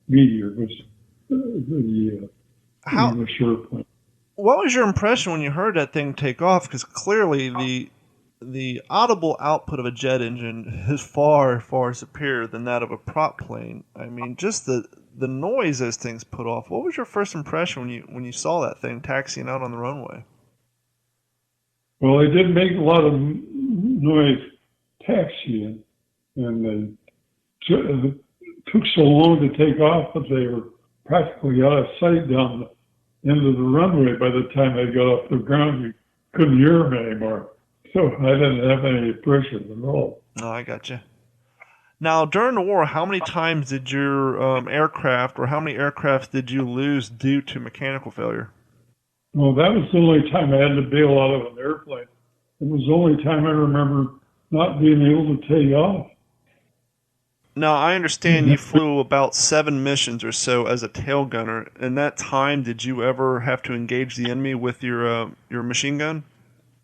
Meteor. It was the English airplane. What was your impression when you heard that thing take off? Because clearly the audible output of a jet engine is far, far superior than that of a prop plane. I mean, just the noise those things put off. What was your first impression when you saw that thing taxiing out on the runway? Well, they did make a lot of noise taxiing, and they took so long to take off that they were practically out of sight down the end of the runway. By the time they got off the ground, you couldn't hear them anymore. So I didn't have any impression at all. Oh, I gotcha. Now, during the war, how many times did your aircraft, or how many aircraft did you lose due to mechanical failure? Well, that was the only time I had to bail out of an airplane. It was the only time I remember not being able to take off. Now, I understand you flew about 7 missions or so as a tail gunner. In that time, did you ever have to engage the enemy with your machine gun?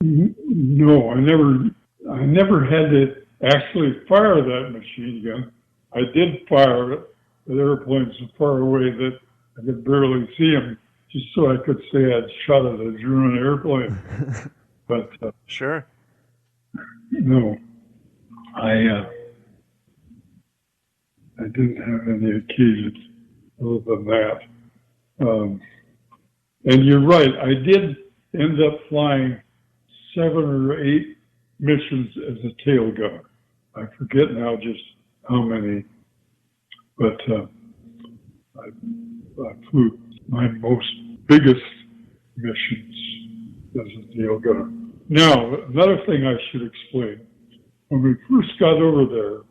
No, I never had to actually fire that machine gun. I did fire it with airplanes so far away that I could barely see them, just so I could say I'd shot at a German airplane. But Sure. no, I didn't have any occasions other than that. And you're right, I did end up flying 7 or 8 missions as a tail gunner. I forget now just how many, but I flew my most biggest missions as a tail gunner. Now, another thing I should explain. When we first got over there,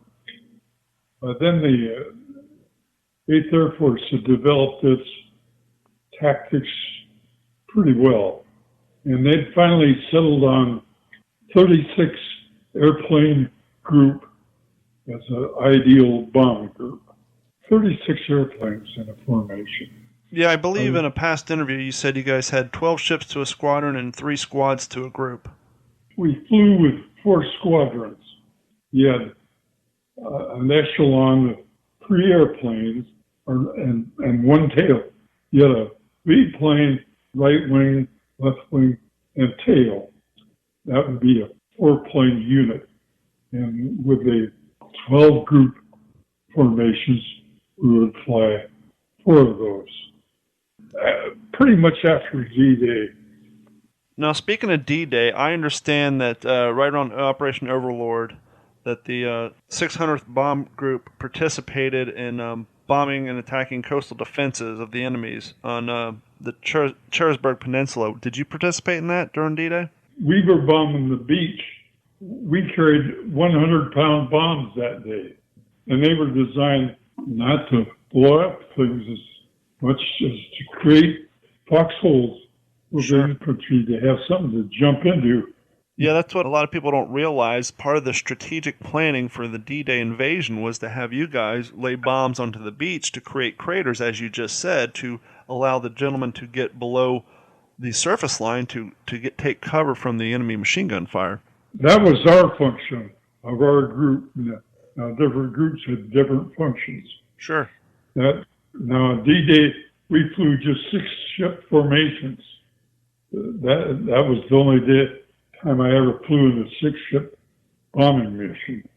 then the 8th Air Force had developed its tactics pretty well. And they'd finally settled on 36 airplane group as an ideal bomb group. 36 airplanes in a formation. Yeah, I believe in a past interview you said you guys had 12 ships to a squadron and 3 squads to a group. We flew with 4 squadrons. You had an echelon of 3 airplanes and 1 tail. You had a lead plane, right wing, left wing, and tail. That would be a 4-plane unit. And with the 12 group formations, we would fly 4 of those. Pretty much after D-Day. Now, speaking of D-Day, I understand that right around Operation Overlord, that the 600th Bomb Group participated in bombing and attacking coastal defenses of the enemies on the Cherbourg Peninsula. Did you participate in that during D-Day? We were bombing the beach. We carried 100-pound bombs that day, and they were designed not to blow up things as much as to create foxholes for the infantry to have something to jump into. Yeah, that's what a lot of people don't realize. Part of the strategic planning for the D-Day invasion was to have you guys lay bombs onto the beach to create craters, as you just said, to allow the gentlemen to get below the surface line to take cover from the enemy machine gun fire. That was our function of our group. Now, different groups had different functions. Sure. Now, on D-Day, we flew just 6-ship formations. That was the only time I ever flew in a 6-ship bombing mission.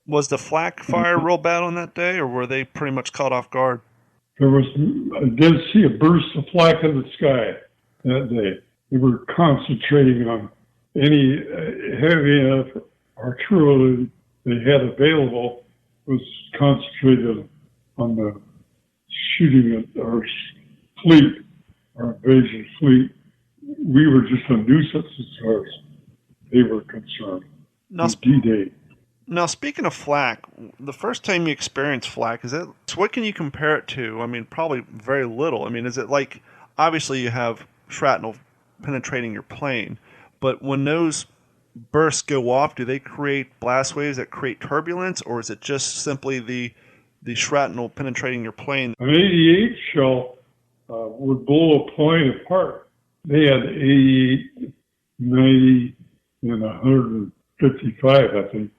Was the flak fire real bad on that day, or were they pretty much caught off guard? I did see a burst of flak in the sky that day. They were concentrating on any heavy enough artillery they had available was concentrated on the shooting at our fleet, our invasion fleet. We were just a nuisance as far as they were concerned. Now, D-Day. Now, speaking of flak, the first time you experienced flak, what can you compare it to? I mean, probably very little. I mean, is it like, obviously you have shrapnel penetrating your plane, but when those bursts go off, do they create blast waves that create turbulence, or is it just simply the shrapnel penetrating your plane? An 88 shell would blow a plane apart. They had 88, 90, and 155, I think.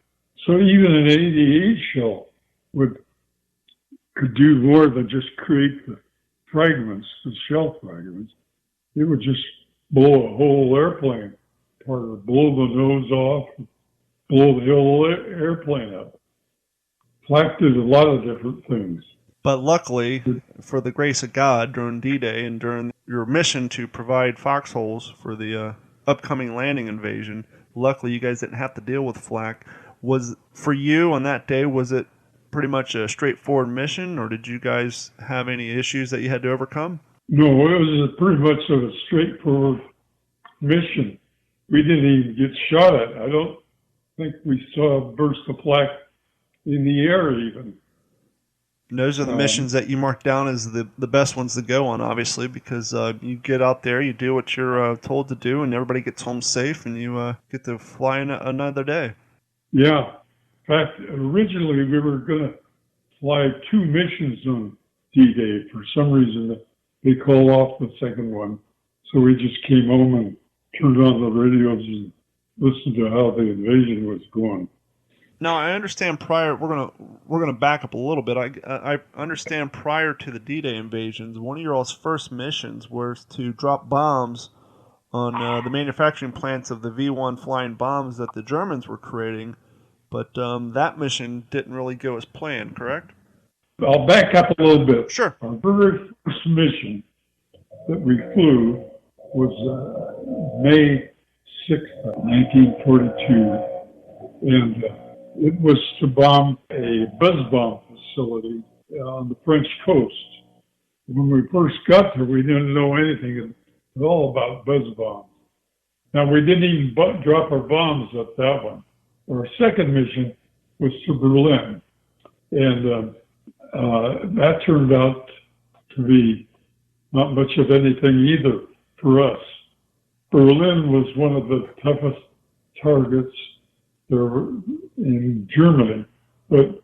So even an 88 shell could do more than just create the fragments, the shell fragments. It would just blow a whole airplane apart, or blow the nose off, blow the whole airplane up. Flak did a lot of different things. But luckily, for the grace of God, during D-Day and during your mission to provide foxholes for the upcoming landing invasion, luckily you guys didn't have to deal with flak. For you on that day, was it pretty much a straightforward mission, or did you guys have any issues that you had to overcome? No, it was pretty much a straightforward mission. We didn't even get shot at. I don't think we saw a burst of flak in the air even. Those are the missions that you mark down as the best ones to go on, obviously, because you get out there, you do what you're told to do, and everybody gets home safe, and you get to fly another day. Yeah. In fact, originally we were going to fly 2 missions on D-Day. For some reason, they called off the second one. So we just came home and turned on the radios and listened to how the invasion was going. Now I understand prior. We're gonna back up a little bit. I understand prior to the D-Day invasions, one of your all's first missions was to drop bombs on the manufacturing plants of the V-1 flying bombs that the Germans were creating. But that mission didn't really go as planned, correct? I'll back up a little bit. Sure. Our very first mission that we flew was May 6th, 1942, and it was to bomb a buzz bomb facility on the French coast. When we first got there, we didn't know anything at all about buzz bombs. Now, we didn't even drop our bombs at that one. Our second mission was to Berlin, and that turned out to be not much of anything either for us. Berlin was one of the toughest targets there in Germany, but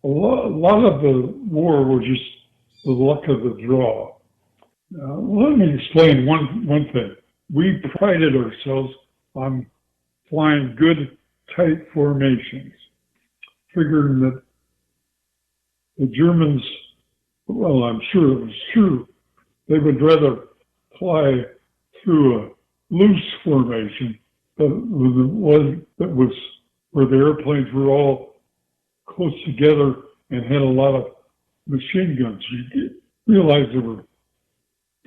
a lot of the war was just the luck of the draw. Let me explain one thing. We prided ourselves on flying good, tight formations, figuring that the Germans, well, I'm sure it was true, they would rather fly through a loose formation that was where the airplanes were all close together and had a lot of machine guns. You realize there were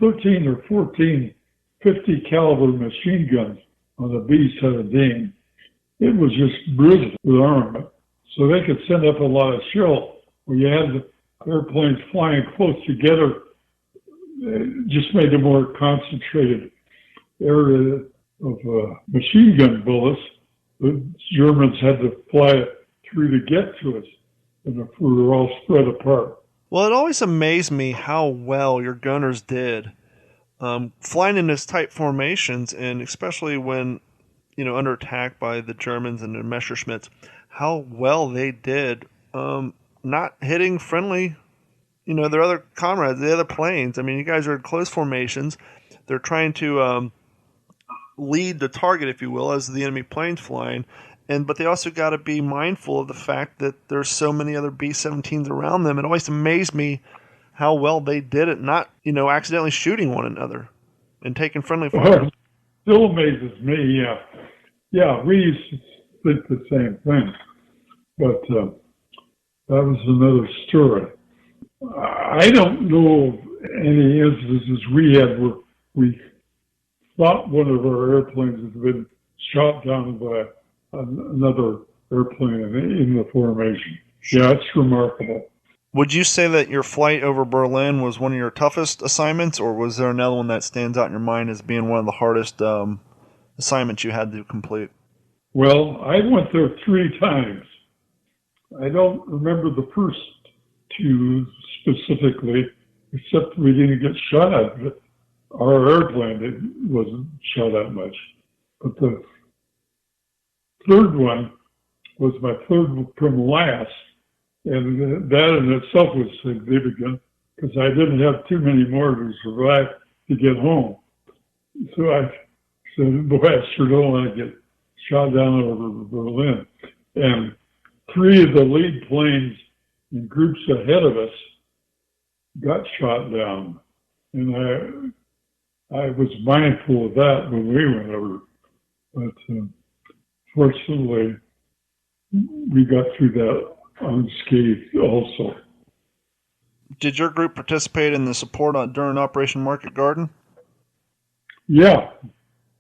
13 or 14 50 caliber machine guns on the B-17. It was just brutal with armament. So they could send up a lot of shell where you had the airplanes flying close together. It just made a more concentrated area of machine gun bullets. The Germans had to fly it through to get to us, and if we were all spread apart. Well, it always amazed me how well your gunners did flying in those tight formations, and especially when, under attack by the Germans and the Messerschmitts, how well they did not hitting friendly, their other comrades, the other planes. I mean, you guys are in close formations. They're trying to lead the target, if you will, as the enemy plane's flying. But they also got to be mindful of the fact that there's so many other B-17s around them. It always amazed me how well they did it, not, accidentally shooting one another and taking friendly fire. Well, still amazes me, yeah. Yeah, we used to think the same thing. But that was another story. I don't know of any instances we had where we thought one of our airplanes had been shot down by another airplane in the formation. Yeah, it's remarkable. Would you say that your flight over Berlin was one of your toughest assignments, or was there another one that stands out in your mind as being one of the hardest assignments you had to complete? Well, I went there 3 times. I don't remember the first 2 specifically, except we didn't get shot at. But our airplane wasn't shot at much. But the third one was my third from last. And that in itself was significant because I didn't have too many more to survive to get home. So I said, boy, I sure don't want to get shot down over Berlin. And 3 of the lead planes in groups ahead of us got shot down. And I was mindful of that when we went over. But fortunately, we got through that unscathed also. Did your group participate in the support during Operation Market Garden? Yeah,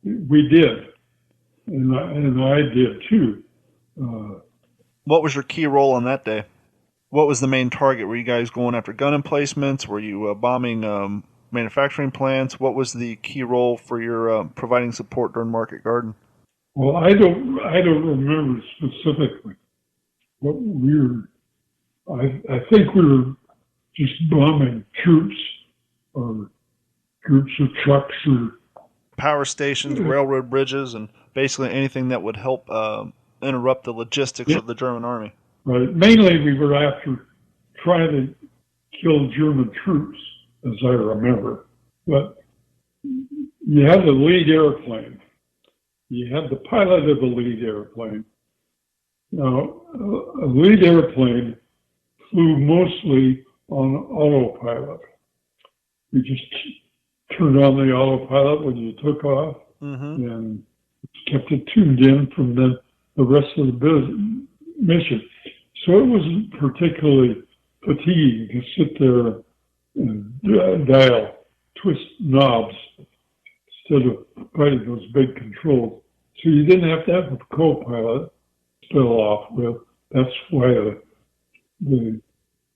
we did. And I did too. What was your key role on that day? What was the main target? Were you guys going after gun emplacements? Were you bombing manufacturing plants? What was the key role for your providing support during Market Garden? Well, I don't remember specifically. What we were, I think we were just bombing troops or groups of trucks or power stations, railroad bridges, and basically anything that would help interrupt the logistics of the German army. Right. Mainly we were after trying to kill German troops, as I remember. But you had the lead airplane. You had the pilot of the lead airplane. Now, a lead airplane flew mostly on autopilot. You just turned on the autopilot when you took off and kept it tuned in from the rest of the mission. So it wasn't particularly fatiguing to sit there and dial, twist knobs instead of fighting those big controls. So you didn't have to have a co-pilot spill off with. That's why the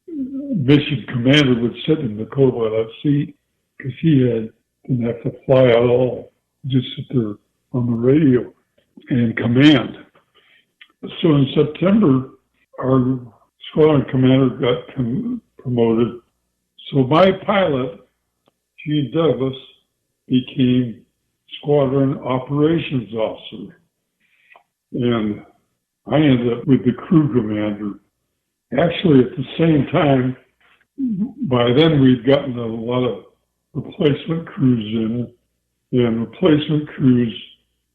mission commander would sit in the co-pilot seat, because he didn't have to fly at all, just sit there on the radio and command. So in September, our squadron commander got promoted. So my pilot, Gene Douglas, became squadron operations officer. And I ended up with the crew commander. Actually, at the same time, by then we'd gotten a lot of replacement crews in. And replacement crews,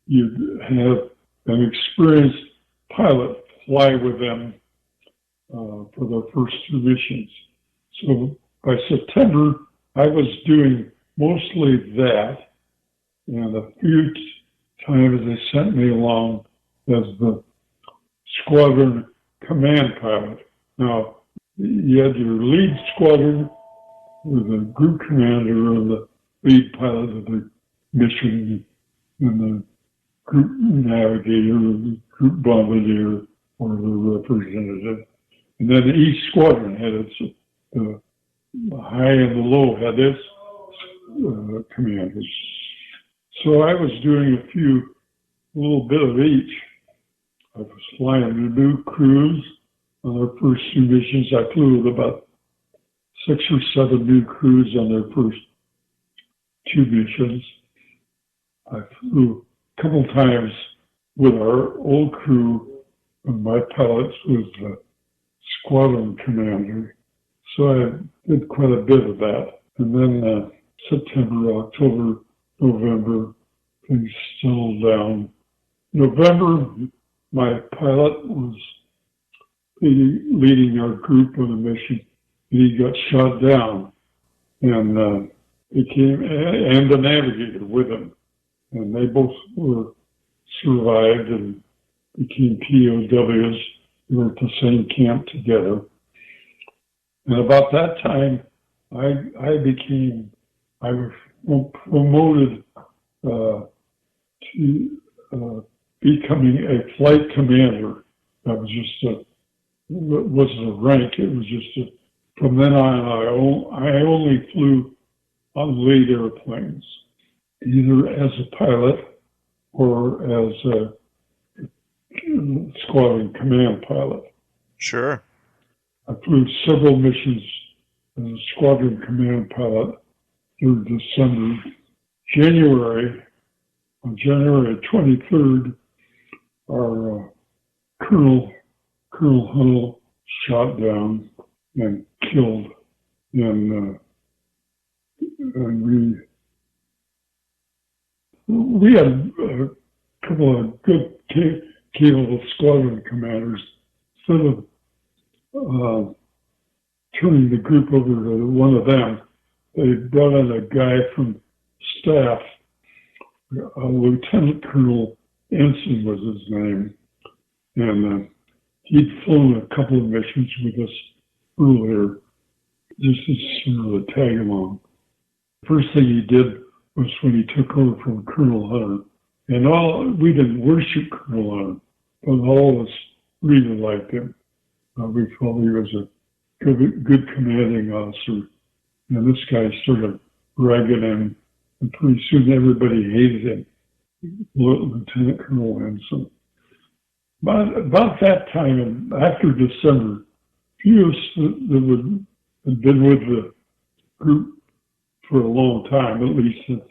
you'd have an experienced pilot fly with them for their first two missions. So by September, I was doing mostly that, and a few times they sent me along as the squadron command pilot. Now, you had your lead squadron with the group commander and the lead pilot of the mission, and the group navigator, the group bombardier, or the representative. And then each squadron had its, the high and the low had its commanders. So I was doing a little bit of each. I was flying the new crews on their first two missions. I flew with about 6 or 7 new crews on their first two missions. I flew a couple times with our old crew, and my pilot was the squadron commander. So I did quite a bit of that. And then September, October, November, things settled down. November, my pilot was leading our group on a mission. He got shot down, and and the navigator with him. And they both survived and became POWs. We were at the same camp together. And about that time, I was promoted to becoming a flight commander. That was just wasn't a rank. It was just from then on, I only flew on lead airplanes, either as a pilot or as a squadron command pilot. Sure. I flew several missions as a squadron command pilot through December. On January 23rd, our Colonel Huddle shot down and killed, and we had a couple of good, capable squadron commanders. Instead of turning the group over to one of them, they brought in a guy from staff, Lieutenant Colonel Ensign was his name, and he'd flown a couple of missions with us earlier, just as sort of a tag along. First thing he did was when he took over from Colonel Hunter, and we didn't worship Colonel Hunter, but all of us really liked him. We felt he was a good commanding officer, and this guy started ragging him, and pretty soon everybody hated him, Lieutenant Colonel Ensign. About that time, and after December, few of us that had been with the group for a long time, at least had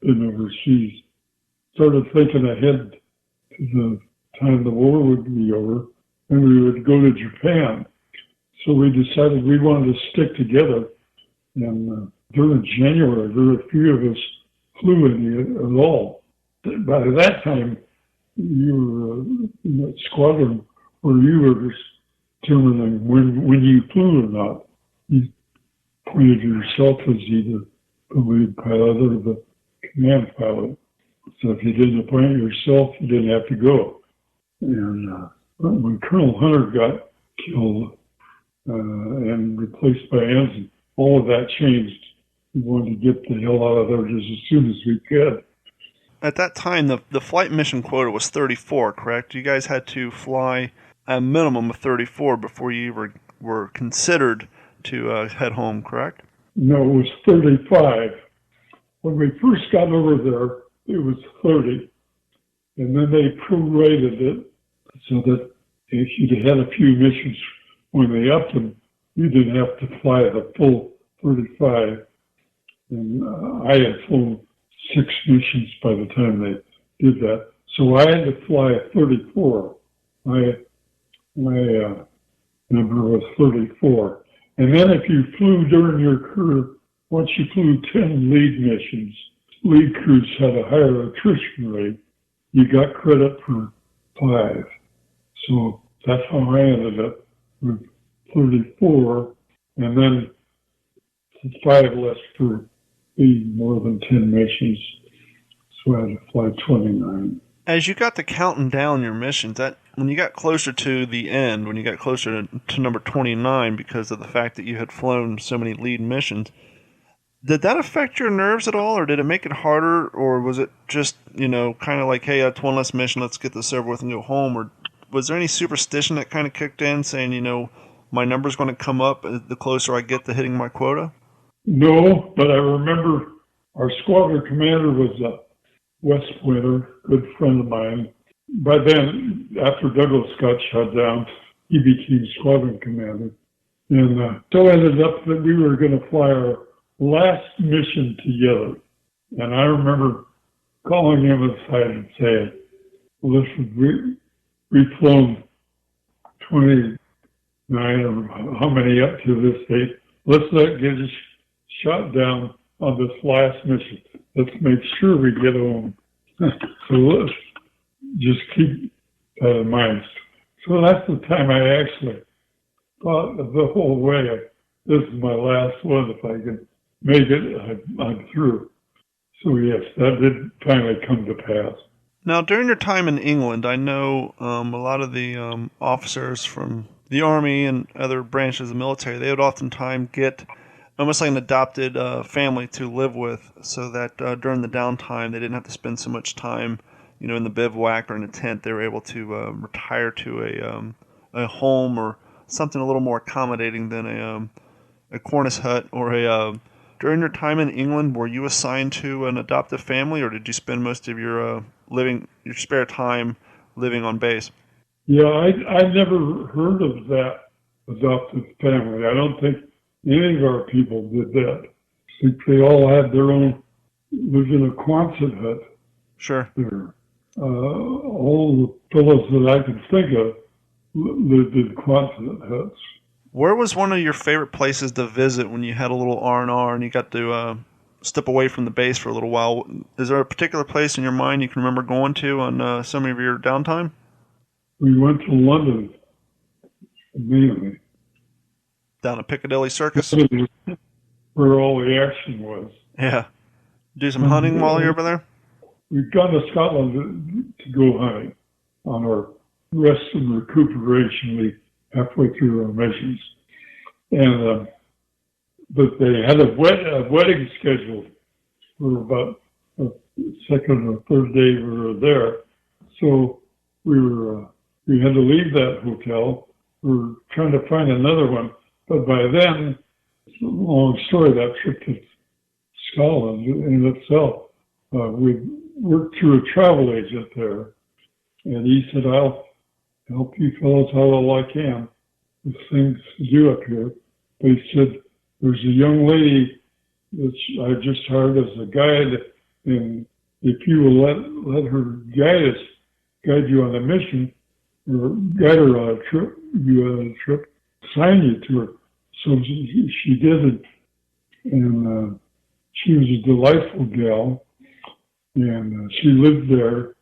been overseas, started thinking ahead to the time the war would be over, and we would go to Japan. So we decided we wanted to stick together, and during January, very few of us flew any at all. By that time, you were, squadron where you were determining when you flew or not. You pointed yourself as either the lead pilot or the command pilot. So if you didn't appoint yourself, you didn't have to go. And when Colonel Hunter got killed and replaced by Ensign, all of that changed. We wanted to get the hell out of there just as soon as we could. At that time, the flight mission quota was 34, correct? You guys had to fly a minimum of 34 before you were considered to head home, correct? No, it was 35. When we first got over there, it was 30. And then they prorated it so that if you'd had a few missions when they upped them, you didn't have to fly the full 35. And I had flown 6 missions by the time they did that. So I had to fly a 34. My number was 34. And then if you flew during your career, once you flew 10 lead missions, lead crews had a higher attrition rate. You got credit for 5. So that's how I ended up with 34. And then 5 less for being more than 10 missions. So I had to fly 29. As you got to counting down your missions, that when you got closer to the end, when you got closer to number 29 because of the fact that you had flown so many lead missions, did that affect your nerves at all, or did it make it harder, or was it just, kind of like, hey, that's one less mission, let's get this over with and go home, or was there any superstition that kind of kicked in saying, my number's going to come up the closer I get to hitting my quota? No, but I remember our squadron commander was a West Pointer, good friend of mine. By then, after Douglas got shot down, he became squadron commander. And so it ended up that we were going to fly our last mission together. And I remember calling him aside and saying, listen, we've flown 29 or how many up to this date. Let's not get shot down on this last mission. Let's make sure we get home. So let's just keep that in mind. So that's the time I actually thought the whole way, this is my last one. If I can make it, I'm through. So yes, that did finally come to pass. Now, during your time in England, I know a lot of the officers from the Army and other branches of the military, they would oftentimes get almost like an adopted family to live with, so that during the downtime they didn't have to spend so much time, in the bivouac or in a tent. They were able to retire to a home or something a little more accommodating than a cornice hut or a. During your time in England, were you assigned to an adoptive family, or did you spend most of your your spare time living on base? Yeah, I never heard of that adoptive family. I don't think any of our people did that. I think they all had their own, lived in a Quonset hut. Sure. There. All the fellows that I can think of lived in Quonset huts. Where was one of your favorite places to visit when you had a little R&R and you got to step away from the base for a little while? Is there a particular place in your mind you can remember going to on some of your downtime? We went to London, mainly. Down at Piccadilly Circus? Where all the action was. Yeah. Do some hunting while you're over there? We've gone to Scotland to go hunting on our rest and recuperation leave halfway through our missions. And but they had a wedding scheduled for about the second or third day we were there. So we had to leave that hotel. We were trying to find another one. But by then, it's a long story, that trip to Scotland in itself. We worked through a travel agent there, and he said, I'll help you fellows how well I can with things to do up here. But he said, there's a young lady that I just hired as a guide, and if you will let her guide you on a mission, or guide her on a trip, sign you to her. So she did it, and she was a delightful gal, and she lived there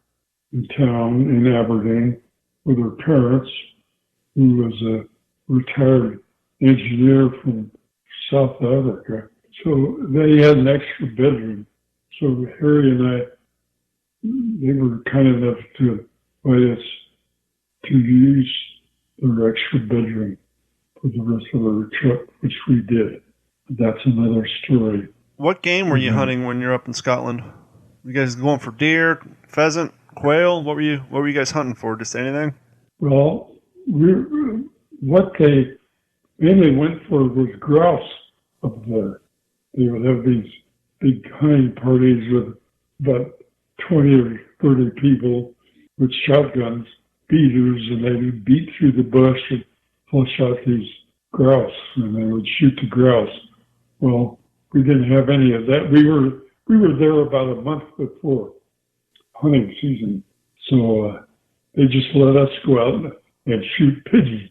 in town in Aberdeen with her parents, who was a retired engineer from South Africa. So they had an extra bedroom. So Harry and I, they were kind enough to invite us to use their extra bedroom for the rest of our trip, which we did. That's another story. What game were you hunting when you're up in Scotland? You guys going for deer, pheasant, quail? What were you guys hunting for? Just anything? Well, what they mainly went for was grouse up there. They would have these big hunting parties with about 20 or 30 people with shotguns, beaters, and they would beat through the bush and flush out these grouse, and they would shoot the grouse. Well, we didn't have any of that. We were there about a month before hunting season, so they just let us go out and shoot pigeons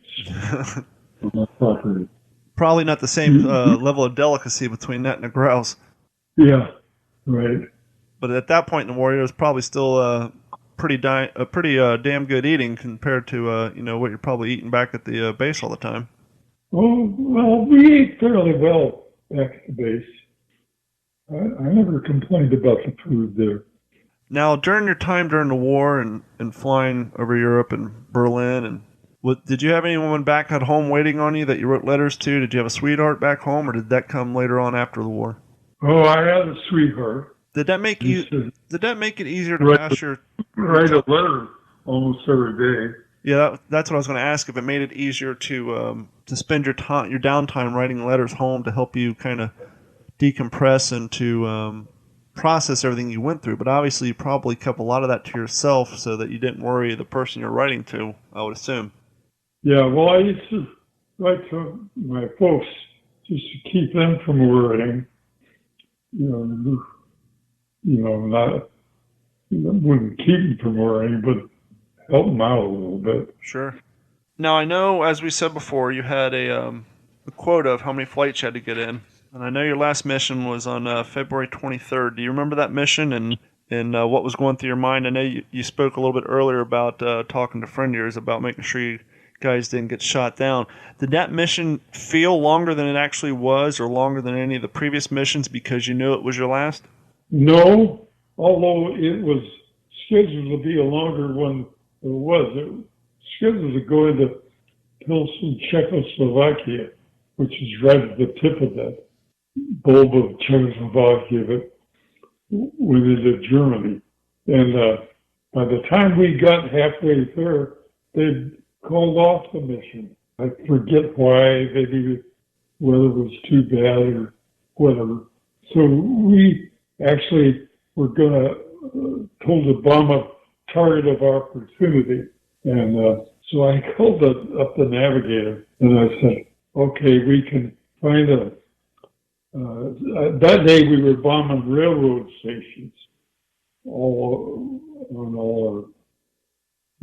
on our property. Probably not the same level of delicacy between that and a grouse. Yeah, right. But at that point in the war, it was probably still pretty damn good eating compared to what you're probably eating back at the base all the time. Oh, well, we ate fairly well back at the base. I never complained about the food there. Now, during your time during the war and flying over Europe and Berlin, and did you have anyone back at home waiting on you that you wrote letters to? Did you have a sweetheart back home, or did that come later on after the war? Oh, I had a sweetheart. Did that make it easier to pass your write a letter almost every day? Yeah, that's what I was going to ask. If it made it easier to spend your downtime writing letters home to help you kind of decompress and to process everything you went through. But obviously, you probably kept a lot of that to yourself so that you didn't worry the person you're writing to, I would assume. Yeah, well, I used to write to my folks just to keep them from worrying. Wouldn't keep them from worrying, but help them out a little bit. Sure. Now, I know, as we said before, you had a quota of how many flights you had to get in. And I know your last mission was on February 23rd. Do you remember that mission and what was going through your mind? I know you spoke a little bit earlier about talking to a friend of yours about making sure you guys didn't get shot down. Did that mission feel longer than it actually was, or longer than any of the previous missions because you knew it was your last? No, although it was scheduled to be a longer one than it was. It was scheduled to go into Pilsen, Czechoslovakia, which is right at the tip of that bulb of Czechoslovakia that went into Germany. And by the time we got halfway there, they'd called off the mission. I forget why, maybe whether it was too bad or whatever. So we actually were told to bomb a target of opportunity. And so I called up the navigator and I said, okay, we can find that day we were bombing railroad stations on all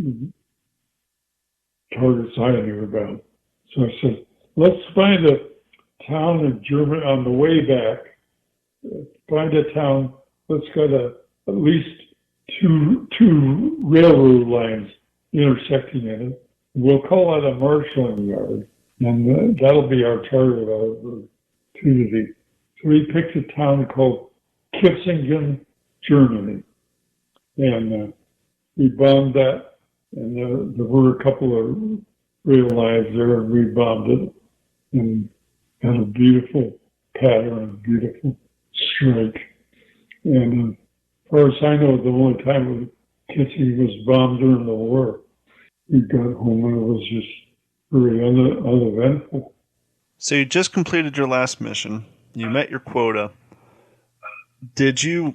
our targets I knew about. So I said, let's find a town in Germany on the way back. Find a town that's got at least two railroad lines intersecting in it. We'll call it a marshalling yard, and that'll be our target opportunity. So we picked a town called Kissingen, Germany, and we bombed that. And there were a couple of rail lines there, and we bombed it, and had a beautiful pattern, a beautiful strike. And as far as I know, the only time Kissingen was bombed during the war. We got home and it was just very uneventful. So you just completed your last mission. You met your quota. Did you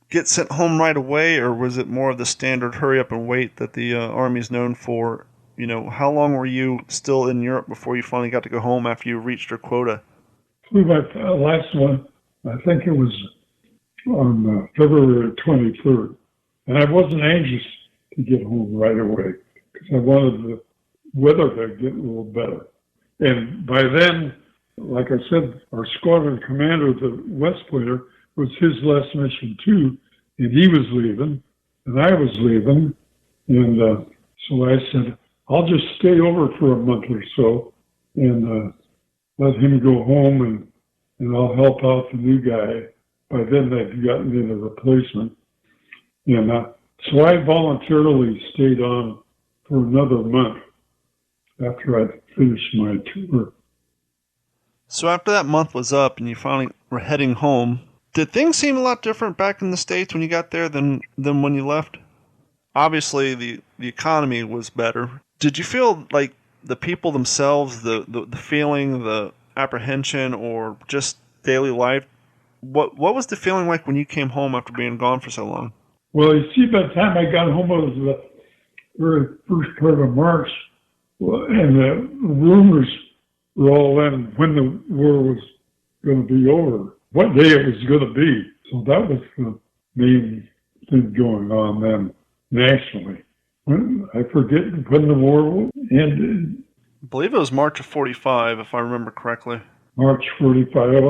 get sent home right away, or was it more of the standard hurry up and wait that the Army's known for? How long were you still in Europe before you finally got to go home after you reached your quota? My last one, I think it was on February 23rd. And I wasn't anxious to get home right away because I wanted the weather to get a little better. And by then, like I said, our squadron commander, the West Pointer, was his last mission too, and he was leaving, and I was leaving, and so I said, I'll just stay over for a month or so and let him go home and I'll help out the new guy. By then they've gotten in a replacement. And so I voluntarily stayed on for another month after I finished my tour. So after that month was up and you finally were heading home, did things seem a lot different back in the States when you got there than when you left? Obviously, the economy was better. Did you feel like the people themselves, the feeling, the apprehension, or just daily life, what was the feeling like when you came home after being gone for so long? Well, you see, by the time I got home, it was the very first part of March, and the rumors were all in when the war was going to be over, what day it was going to be. So that was the main thing going on then nationally. I forget when the war ended. I believe it was March of 45, if I remember correctly. March 45.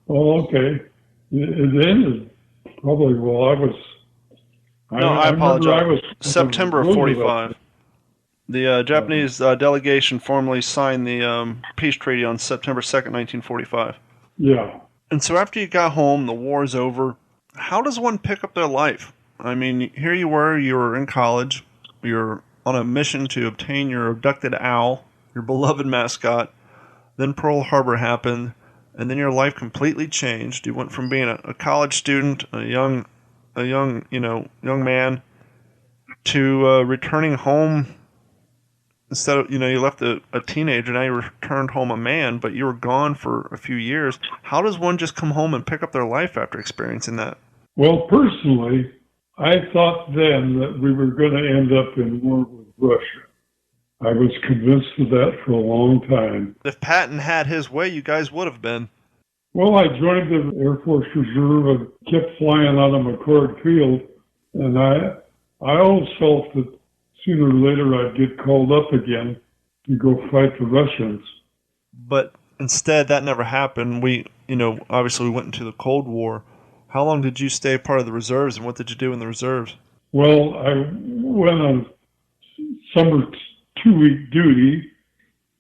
Oh, okay. It ended probably while I was... I apologize. September of 45. The Japanese delegation formally signed the peace treaty on September 2nd, 1945. Yeah. And so after you got home, the war is over. How does one pick up their life? I mean, here you were in college. You're on a mission to obtain your abducted owl, your beloved mascot. Then Pearl Harbor happened, and then your life completely changed. You went from being a college student, a young man, to returning home. Instead of, you left a teenager, now you returned home a man, but you were gone for a few years. How does one just come home and pick up their life after experiencing that? Well, personally, I thought then that we were going to end up in war with Russia. I was convinced of that for a long time. If Patton had his way, you guys would have been. Well, I joined the Air Force Reserve and kept flying out of McCord Field, and I always felt that sooner or later I'd get called up again to go fight the Russians. But instead, that never happened. Obviously we went into the Cold War. How long did you stay part of the reserves, and what did you do in the reserves? Well, I went on summer 2-week duty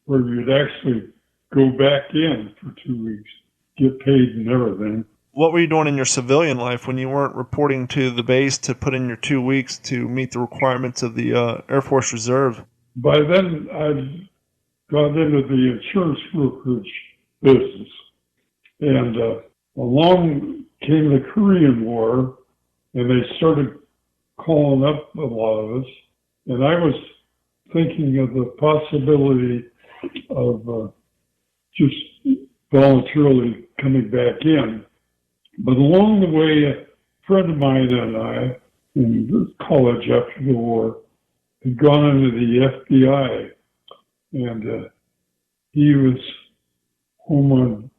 where you'd actually go back in for 2 weeks, get paid and everything. What were you doing in your civilian life when you weren't reporting to the base to put in your 2 weeks to meet the requirements of the Air Force Reserve? By then, I'd got into the insurance brokerage business. And along came the Korean War, and they started calling up a lot of us. And I was thinking of the possibility of just voluntarily coming back in. But along the way, a friend of mine and I, in college after the war, had gone into the FBI, and he was home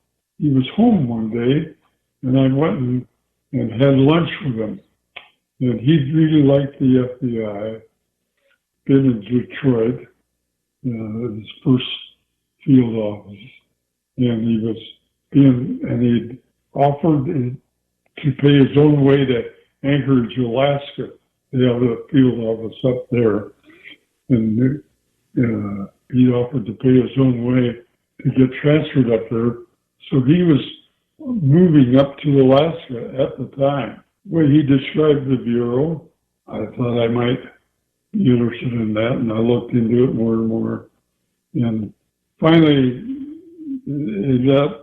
one day, and I went and had lunch with him. And he really liked the FBI, been in Detroit, his first field office, and he'd offered to pay his own way to Anchorage, Alaska. They have a field office up there. And he offered to pay his own way to get transferred up there. So he was moving up to Alaska at the time. When he described the Bureau, I thought I might be interested in that, and I looked into it more and more. And finally, ended up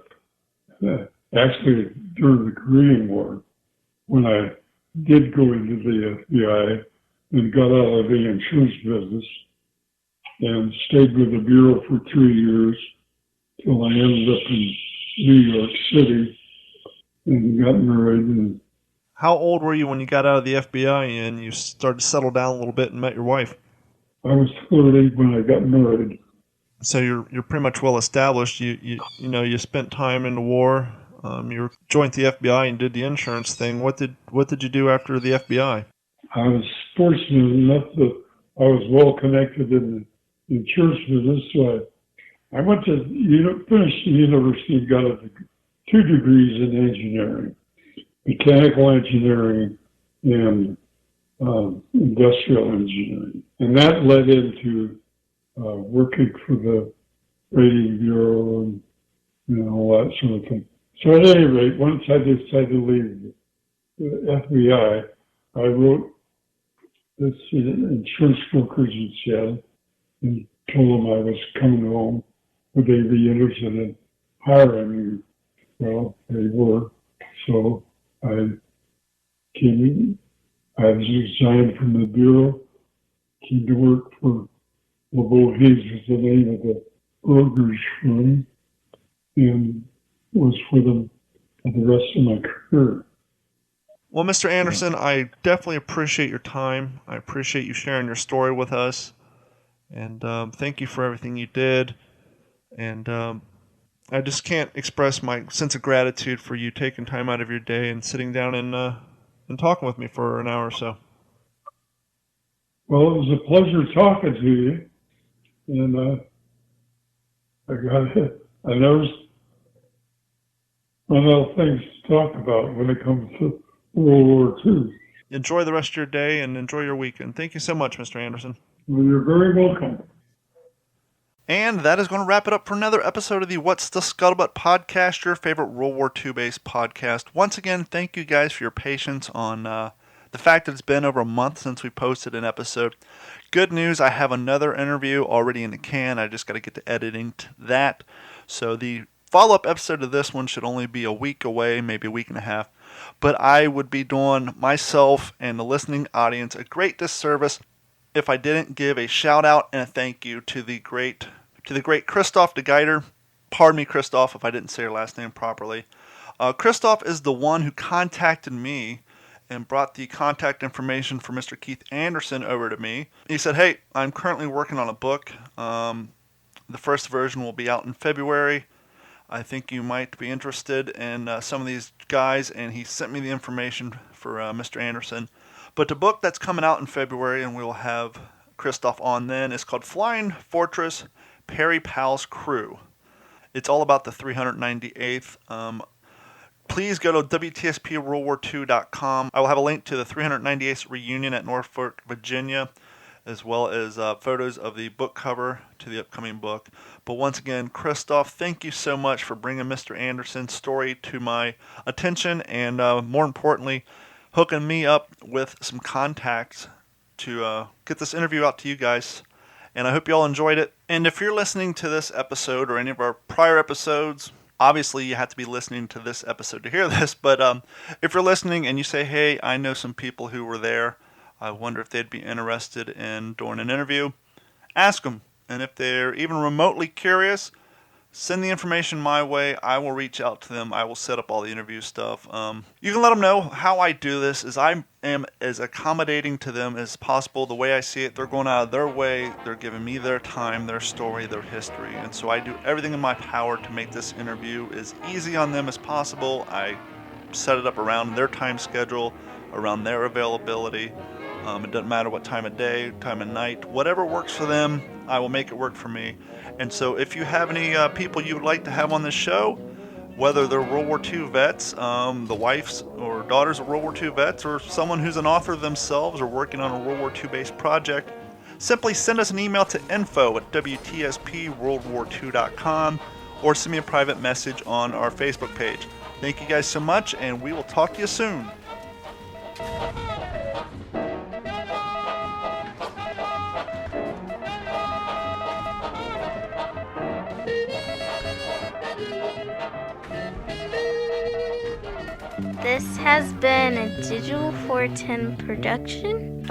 actually during the Korean War, when I did go into the FBI and got out of the insurance business and stayed with the Bureau for 2 years till I ended up in New York City and got married. And how old were you when you got out of the FBI and you started to settle down a little bit and met your wife? I was 30 when I got married. So you're pretty much well established. You spent time in the war. You joined the FBI and did the insurance thing. What did you do after the FBI? I was fortunate enough that I was well connected in the insurance business. So I went to finished the university and got 2 degrees in engineering, mechanical engineering and industrial engineering, and that led into working for the Rating Bureau and all that sort of thing. So at any rate, once I decided to leave the FBI, I wrote this insurance brokers in Seattle and told them I was coming home. Would they be interested in hiring me? Well, they were. So I came in. I was resigned from the Bureau, came to work for LeBeau Hayes was the name of the brokerage firm, and was with them for the rest of my career. Well, Mr. Anderson, I definitely appreciate your time. I appreciate you sharing your story with us. And thank you for everything you did. And I just can't express my sense of gratitude for you taking time out of your day and sitting down and talking with me for an hour or so. Well, it was a pleasure talking to you. And I noticed one of the things to talk about when it comes to World War II. Enjoy the rest of your day and enjoy your weekend. Thank you so much, Mr. Anderson. Well, you're very welcome. And that is going to wrap it up for another episode of the What's the Scuttlebutt podcast, your favorite World War II based podcast. Once again, thank you guys for your patience on the fact that it's been over a month since we posted an episode. Good news, I have another interview already in the can. I just got to get to editing to that. So the follow-up episode of this one should only be a week away, maybe a week and a half. But I would be doing myself and the listening audience a great disservice if I didn't give a shout out and a thank you to the great Christoph de Geiter. Pardon me, Christoph, if I didn't say your last name properly. Christoph is the one who contacted me and brought the contact information for Mr. Keith Anderson over to me. He said, hey, I'm currently working on a book. The first version will be out in February. I think you might be interested in some of these guys, and he sent me the information for Mr. Anderson. But the book that's coming out in February, and we will have Christoph on then, is called Flying Fortress, Perry Powell's Crew. It's all about the 398th. Please go to WTSP-WorldWar2.com. I will have a link to the 398th reunion at Norfolk, Virginia, as well as photos of the book cover to the upcoming book. But once again, Christoph, thank you so much for bringing Mr. Anderson's story to my attention and, more importantly, hooking me up with some contacts to get this interview out to you guys. And I hope you all enjoyed it. And if you're listening to this episode or any of our prior episodes, obviously you have to be listening to this episode to hear this. But if you're listening and you say, hey, I know some people who were there, I wonder if they'd be interested in doing an interview, ask them. And if they're even remotely curious, send the information my way. I will reach out to them. I will set up all the interview stuff. You can let them know how I do this is I am as accommodating to them as possible. The way I see it, they're going out of their way. They're giving me their time, their story, their history. And so I do everything in my power to make this interview as easy on them as possible. I set it up around their time schedule, around their availability. It doesn't matter what time of day, time of night, whatever works for them, I will make it work for me. And so if you have any people you would like to have on this show, whether they're World War II vets, the wives or daughters of World War II vets, or someone who's an author themselves or working on a World War II based project, simply send us an email to info@WTSP-WorldWar2.com or send me a private message on our Facebook page. Thank you guys so much, and we will talk to you soon. This has been a Digital 410 production.